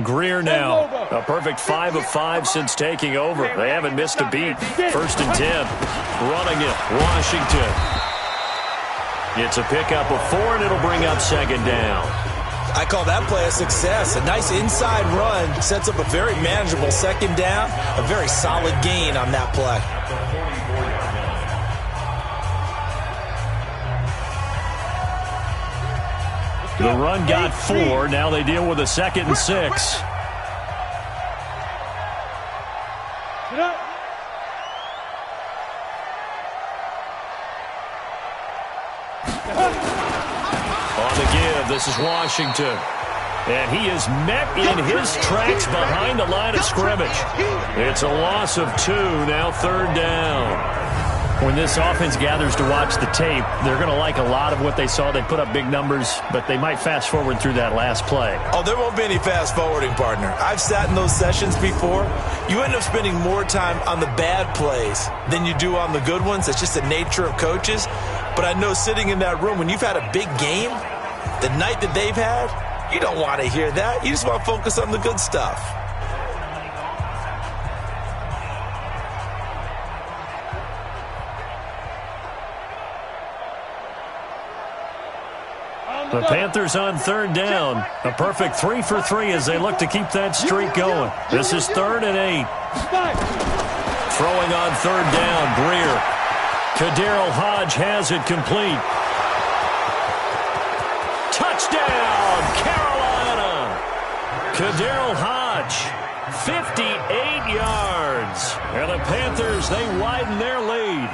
Greer now, a perfect 5 of 5 since taking over. They haven't missed a beat. 1st and 10. Running it, Washington. It's a pickup of 4, and it'll bring up 2nd down. I call that play a success. A nice inside run sets up a very manageable 2nd down. A very solid gain on that play. The run got 4. Now they deal with a 2nd and 6. On the give, this is Washington. And he is met in his tracks behind the line of scrimmage. It's a loss of 2, now 3rd down. When this offense gathers to watch the tape, they're going to like a lot of what they saw. They put up big numbers, but they might fast forward through that last play. Oh, there won't be any fast forwarding, partner. I've sat in those sessions before. You end up spending more time on the bad plays than you do on the good ones. It's just the nature of coaches. But I know sitting in that room, when you've had a big game, the night that they've had, you don't want to hear that. You just want to focus on the good stuff. The Panthers on 3rd down. A perfect 3 for 3 as they look to keep that streak going. This is 3rd and 8. Throwing on 3rd down, Greer. Kadarrell Hodge has it complete. Touchdown, Carolina! Kadarrell Hodge, 58 yards. And the Panthers, they widen their lead.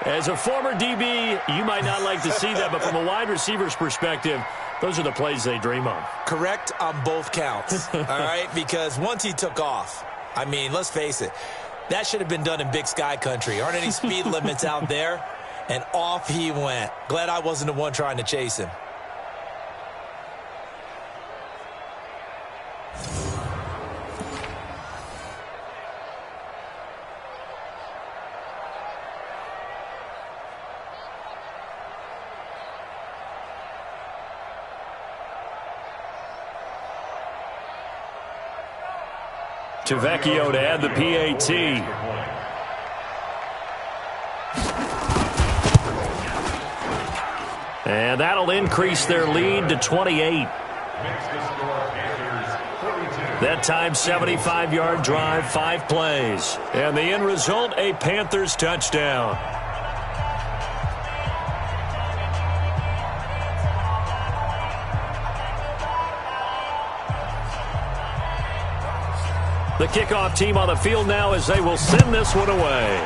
As a former DB, you might not like to see that, but from a wide receiver's perspective, those are the plays they dream of. Correct on both counts, all right? Because once he took off, I mean, let's face it, that should have been done in Big Sky country. Aren't any speed limits out there? And off he went. Glad I wasn't the one trying to chase him. Tavecchio to add the PAT. And that'll increase their lead to 28. That time, 75-yard drive, 5 plays. And the end result, a Panthers touchdown. The kickoff team on the field now as they will send this one away.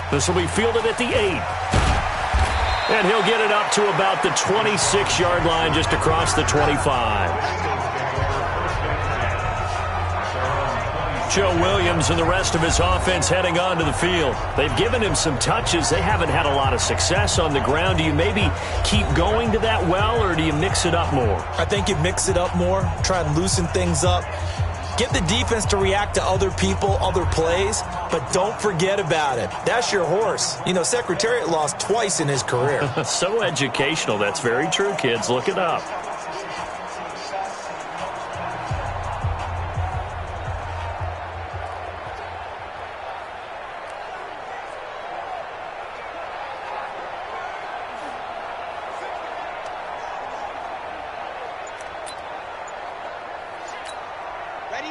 This will be fielded at the 8. And he'll get it up to about the 26-yard line just across the 25. Joe Williams and the rest of his offense heading onto the field. They've given him some touches. They haven't had a lot of success on the ground. Do you maybe keep going to that well, or do you mix it up more? I think you mix it up more, try and loosen things up. Get the defense to react to other people, other plays, but don't forget about it. That's your horse. You know, Secretariat lost twice in his career. So educational. That's very true, kids. Look it up.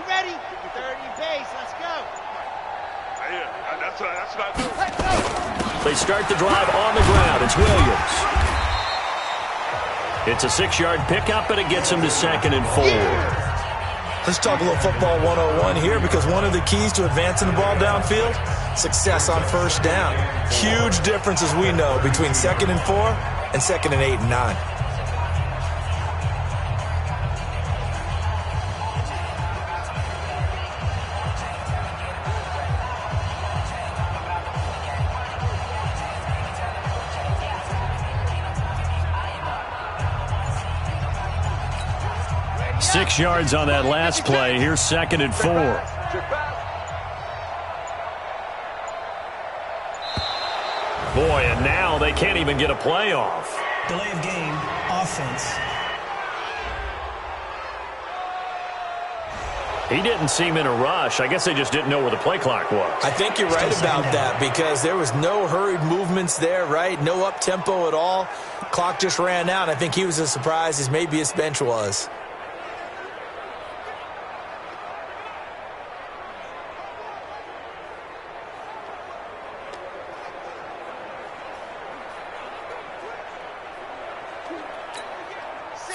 Ready? 30 pace. Let's go. That's what I do. They start the drive on the ground. It's Williams. It's a 6-yard pickup, and it gets him to 2nd and 4. Let's talk a little football 101 here, because one of the keys to advancing the ball downfield, success on first down. Huge difference, as we know, between 2nd and 4 and 2nd and 8 and 9. Six yards on that last play. Here's 2nd and 4. Boy, and now they can't even get a play off. Delay of game, offense. He didn't seem in a rush. I guess they just didn't know where the play clock was. I think you're right about that, because there was no hurried movements there, right? No up-tempo at all. Clock just ran out. I think he was as surprised as maybe his bench was.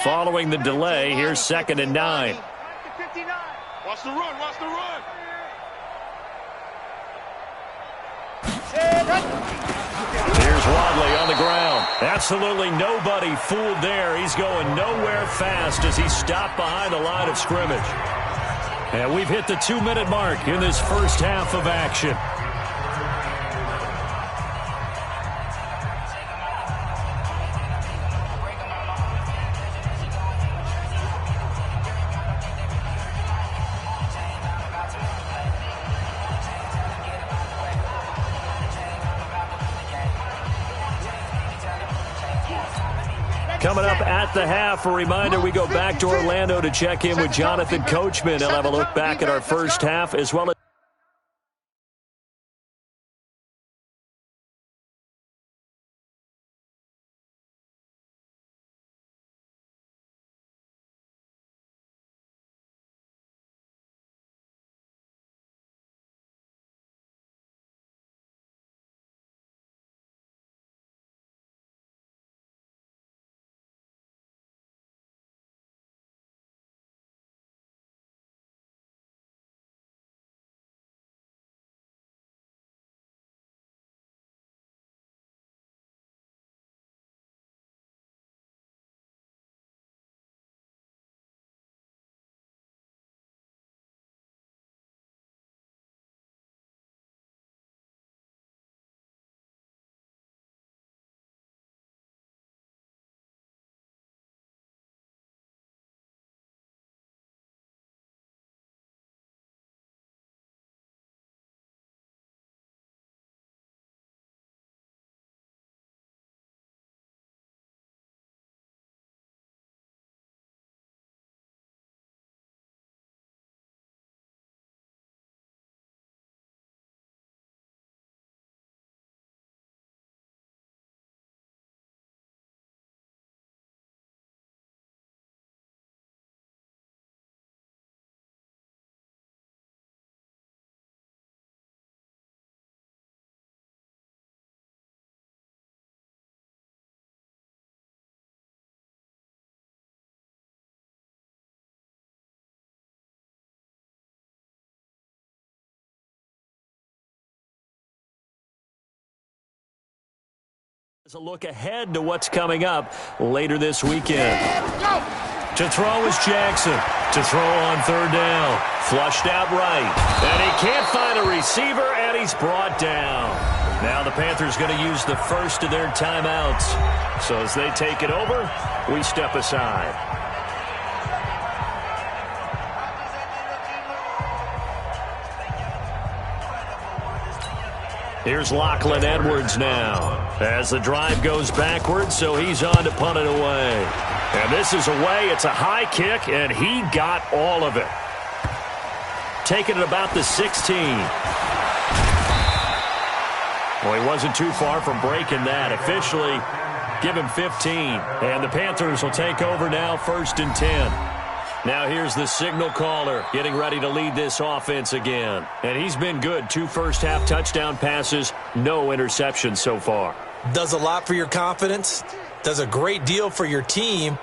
Following the delay, here's 2nd and 9. Watch the run. Here's Wadley on the ground. Absolutely nobody fooled there. He's going nowhere fast as he's stopped behind the line of scrimmage. And we've hit the 2-minute mark in this first half of action. Coming up at the half, a reminder, we go back to Orlando to check in with Jonathan Coachman. He'll have a look back at our first half as well as A look ahead to what's coming up later this weekend. To throw is Jackson. To throw on third down. Flushed out right. And he can't find a receiver, and he's brought down. Now the Panthers going to use the first of their timeouts. So as they take it over, we step aside. Here's Lachlan Edwards now as the drive goes backwards, so he's on to punt it away. And this is away. It's a high kick, and he got all of it. Taking it about the 16. Well, he wasn't too far from breaking that. Officially, give him 15. And the Panthers will take over now, 1st and 10. Now here's the signal caller getting ready to lead this offense again. And he's been good. 2 first-half touchdown passes, no interceptions so far. Does a lot for your confidence, does a great deal for your team,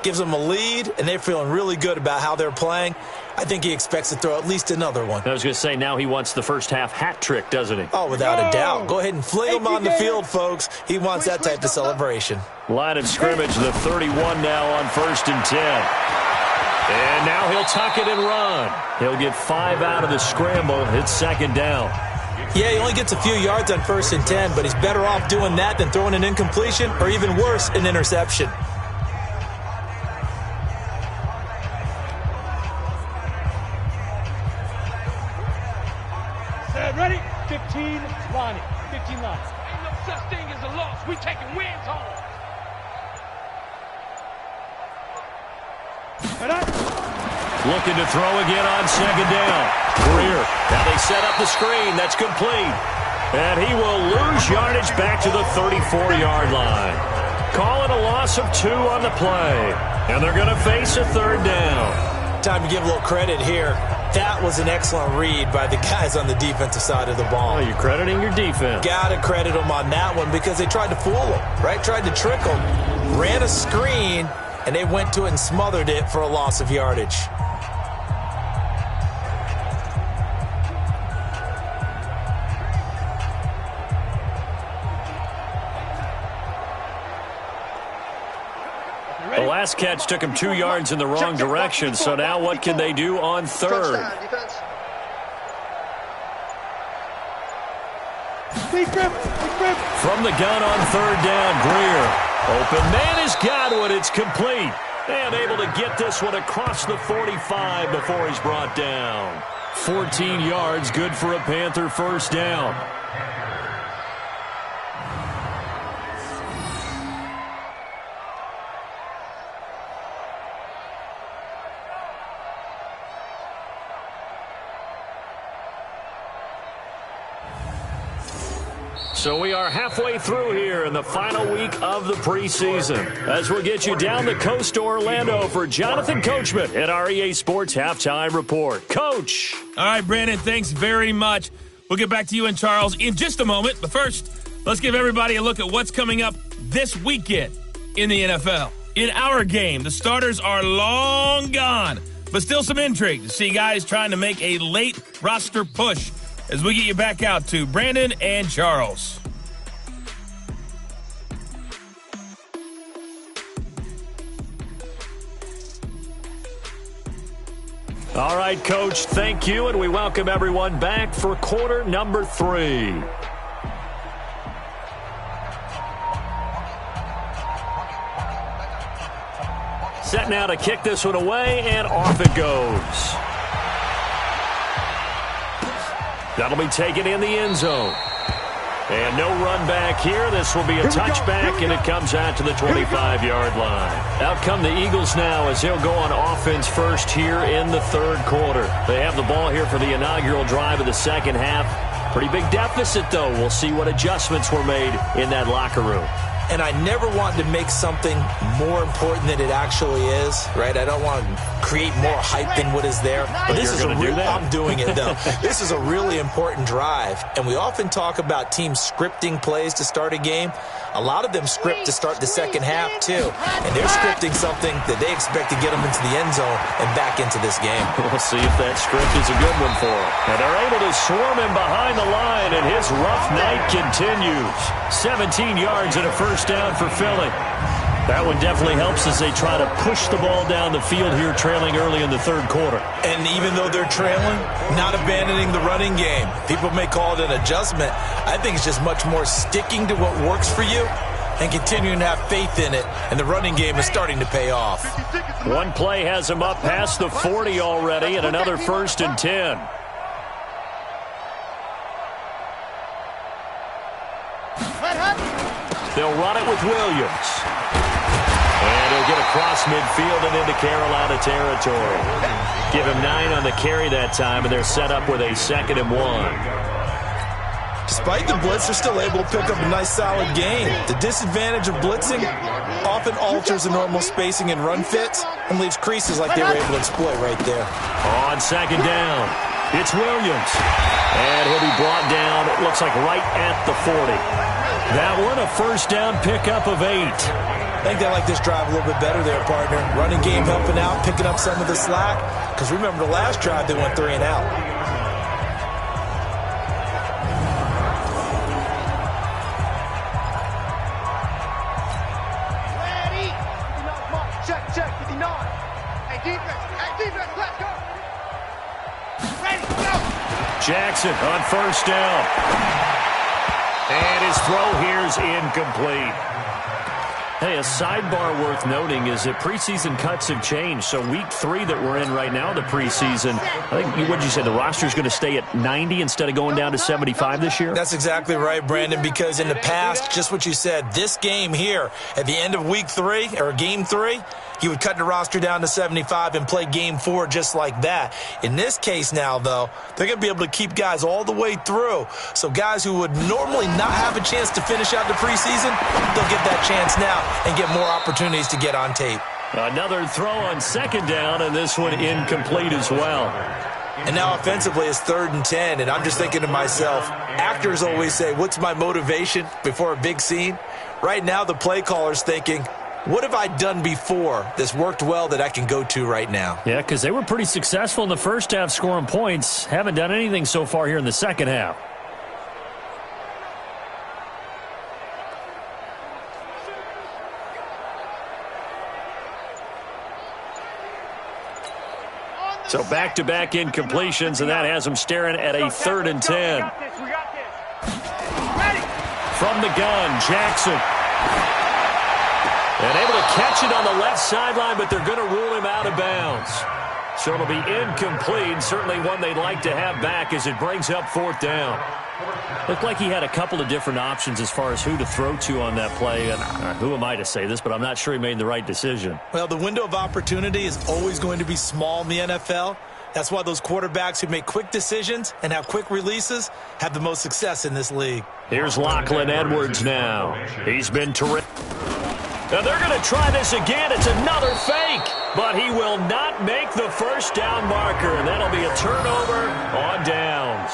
gives them a lead, and they're feeling really good about how they're playing. I think he expects to throw at least another one. I was going to say, now he wants the first-half hat trick, doesn't he? Oh, without a doubt. Go ahead and fling him on the field, folks. He wants that type of celebration. Line of scrimmage, the 31 now on 1st and 10. And now he'll tuck it and run. He'll get 5 out of the scramble. It's 2nd down. Yeah, he only gets a few yards on 1st and 10, but he's better off doing that than throwing an incompletion or even worse, an interception. Ready? 15 line. 15 line. Ain't no such thing as a loss. We taking wins home. Looking to throw again on 2nd down. Greer. Now they set up the screen. That's complete. And he will lose yardage back to the 34-yard line. Call it a loss of 2 on the play. And they're going to face a 3rd down. Time to give a little credit here. That was an excellent read by the guys on the defensive side of the ball. Oh, you're crediting your defense. Got to credit them on that one because they tried to fool them, right? Tried to trick them. Ran a screen, and they went to it and smothered it for a loss of yardage. The last catch took him 2 yards in the wrong direction, so now what can they do on 3rd? From the gun on 3rd down, Greer. Open man has got one. It's complete. And able to get this one across the 45 before he's brought down. 14 yards, good for a Panther 1st down. So we are halfway through here in the final week of the preseason. As we'll get you down the coast to Orlando for Jonathan Coachman at our EA Sports Halftime Report. Coach! All right, Brandon, thanks very much. We'll get back to you and Charles in just a moment. But first, let's give everybody a look at what's coming up this weekend in the NFL. In our game, the starters are long gone, but still some intrigue to see guys trying to make a late roster push as we get you back out to Brandon and Charles. All right, Coach, thank you, and we welcome everyone back for quarter number 3. Set now to kick this one away, and off it goes. That'll be taken in the end zone. And no run back here. This will be a touchback, and it comes out to the 25-yard line. Out come the Eagles now as they'll go on offense first here in the 3rd quarter. They have the ball here for the inaugural drive of the 2nd half. Pretty big deficit, though. We'll see what adjustments were made in that locker room. and I never want to make something more important than it actually is, right? I don't want to create more hype than what is there. But this is I'm doing it, though. This is a really important drive, and we often talk about teams scripting plays to start a game. A lot of them script to start the second half, too, and they're scripting something that they expect to get them into the end zone and back into this game. We'll see if that script is a good one for them. And they're able to swarm him behind the line, and his rough night continues. 17 yards and a first down for Philly. That one definitely helps as they try to push the ball down the field here, trailing early in the third quarter. And even though they're trailing, not abandoning the running game. People may call it an adjustment. I think it's just much more sticking to what works for you and continuing to have faith in it. And the running game is starting to pay off. One play has him up past the 40 already, and another 1st and 10. They'll run it with Williams. And he'll get across midfield and into Carolina territory. Give him 9 on the carry that time, and they're set up with a 2nd and 1. Despite the blitz, they're still able to pick up a nice, solid gain. The disadvantage of blitzing often alters the normal spacing and run fits and leaves creases like they were able to exploit right there. On 2nd down, it's Williams. And he'll be brought down, it looks like right at the 40. That one, a first down pickup of 8. I think they like this drive a little bit better there, partner. Running game helping out, picking up some of the slack. Because remember the last drive, they went 3 and out. Ready. Check, 59. Hey, defense, let's go. Ready, go. Jackson on first down. And his throw here's incomplete. Hey, a sidebar worth noting is that preseason cuts have changed. So week 3 that we're in right now, the preseason, I think, what did you say, the roster's going to stay at 90 instead of going down to 75 this year? That's exactly right, Brandon, because in the past, just what you said, this game here, at the end of week 3, or game 3, you would cut the roster down to 75 and play game 4 just like that. In this case now, though, they're going to be able to keep guys all the way through. So guys who would normally not have a chance to finish out the preseason, they'll get that chance now and get more opportunities to get on tape. Another throw on 2nd down, and this one incomplete as well. And now offensively it's 3rd and 10, and I'm just thinking to myself, actors always say, what's my motivation before a big scene? Right now the play caller's thinking, what have I done before that's worked well that I can go to right now? Yeah, because they were pretty successful in the first half scoring points. Haven't done anything so far here in the second half. So back-to-back incompletions, and that has them staring at a 3rd and 10. From the gun, Jackson. And able to catch it on the left sideline, but they're going to rule him out of bounds. So it'll be incomplete, certainly one they'd like to have back as it brings up 4th down. Looked like he had a couple of different options as far as who to throw to on that play. And who am I to say this, but I'm not sure he made the right decision. Well, the window of opportunity is always going to be small in the NFL. That's why those quarterbacks who make quick decisions and have quick releases have the most success in this league. Here's Lachlan Edwards now. He's been terrific. Now they're going to try this again. It's another fake, but he will not make the first down marker, and that'll be a turnover on downs.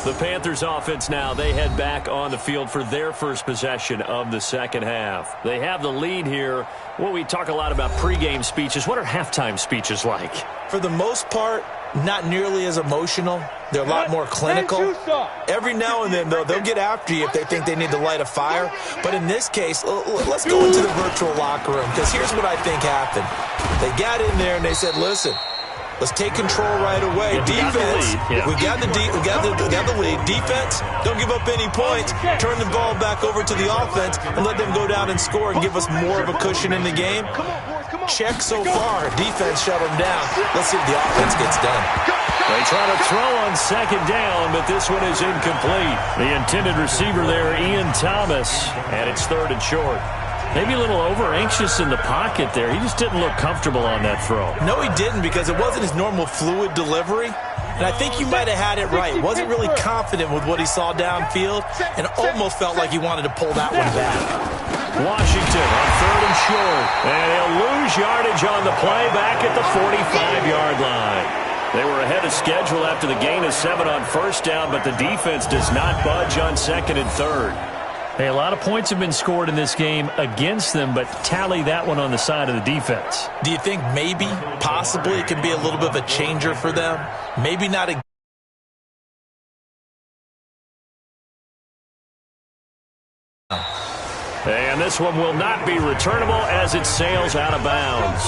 The Panthers offense now, they head back on the field for their first possession of the second half. They have the lead here. Well, we talk a lot about pregame speeches. What are halftime speeches like? For the most part, not nearly as emotional. They're a lot more clinical. Every now and then, though, they'll get after you if they think they need to light a fire. But in this case, let's go into the virtual locker room, because here's what I think happened. They got in there and they said, listen, let's take control right away. Defense, we got the lead. Defense, don't give up any points. Turn the ball back over to the offense and let them go down and score and give us more of a cushion in the game. Check so far. Defense shut them down. Let's see if the offense gets done. They try to throw on second down, but this one is incomplete. The intended receiver there, Ian Thomas, and it's 3rd and short. Maybe a little over-anxious in the pocket there. He just didn't look comfortable on that throw. No, he didn't, because it wasn't his normal fluid delivery. And I think you might have had it right. Wasn't really confident with what he saw downfield and almost felt like he wanted to pull that one back. Washington on 3rd and short. And he'll lose yardage on the play back at the 45-yard line. They were ahead of schedule after the gain of 7 on 1st down, but the defense does not budge on 2nd and 3rd. Hey, a lot of points have been scored in this game against them, but tally that one on the side of the defense. Do you think maybe, possibly, it can be a little bit of a changer for them? Maybe not a... And this one will not be returnable as it sails out of bounds.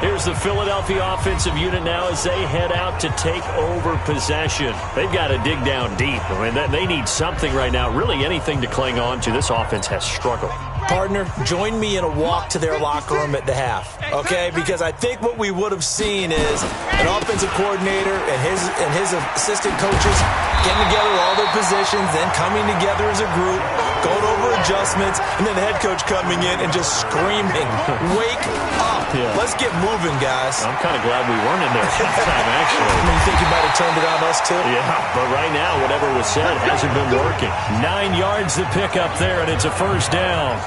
Here's the Philadelphia offensive unit now as they head out to take over possession. They've got to dig down deep. I mean, they need something right now, really anything to cling on to. This offense has struggled. Partner, join me in a walk to their locker room at the half, okay? Because I think what we would have seen is an offensive coordinator and his assistant coaches getting together all their positions, then coming together as a group, going over adjustments, and then the head coach coming in and just screaming, "Wake up. Yeah. Let's get moving, guys." I'm kind of glad we weren't in there at halftime, actually. You think you might have turned it on us, too? Yeah, but right now, whatever was said hasn't been working. 9 yards to pick up there, and it's a 1st down.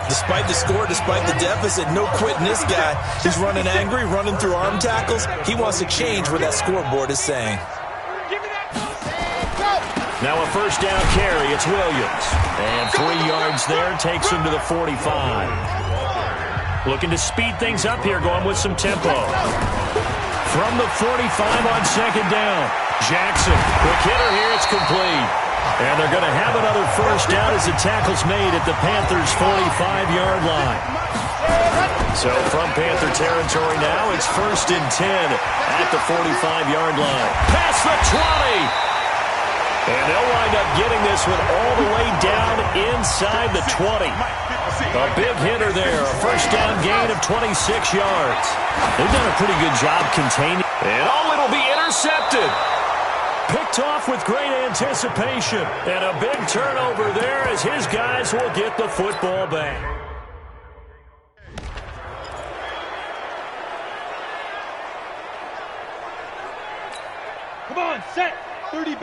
Despite the score, despite the deficit, no quitting this guy. He's running angry, running through arm tackles. He wants to change what that scoreboard is saying. Now a 1st down carry. It's Williams. And 3 yards there takes him to the 45. Looking to speed things up here, going with some tempo. From the 45 on 2nd down. Jackson, quick hitter here. It's complete. And they're going to have another 1st down as the tackle's made at the Panthers' 45-yard line. So from Panther territory now, it's 1st and 10 at the 45-yard line. Past the 20. And they'll wind up getting this one all the way down inside the 20. A big hitter there, a 1st down gain of 26 yards. They've done a pretty good job containing. And it'll be intercepted. Picked off with great anticipation. And a big turnover there as his guys will get the football back. Come on, set. 30.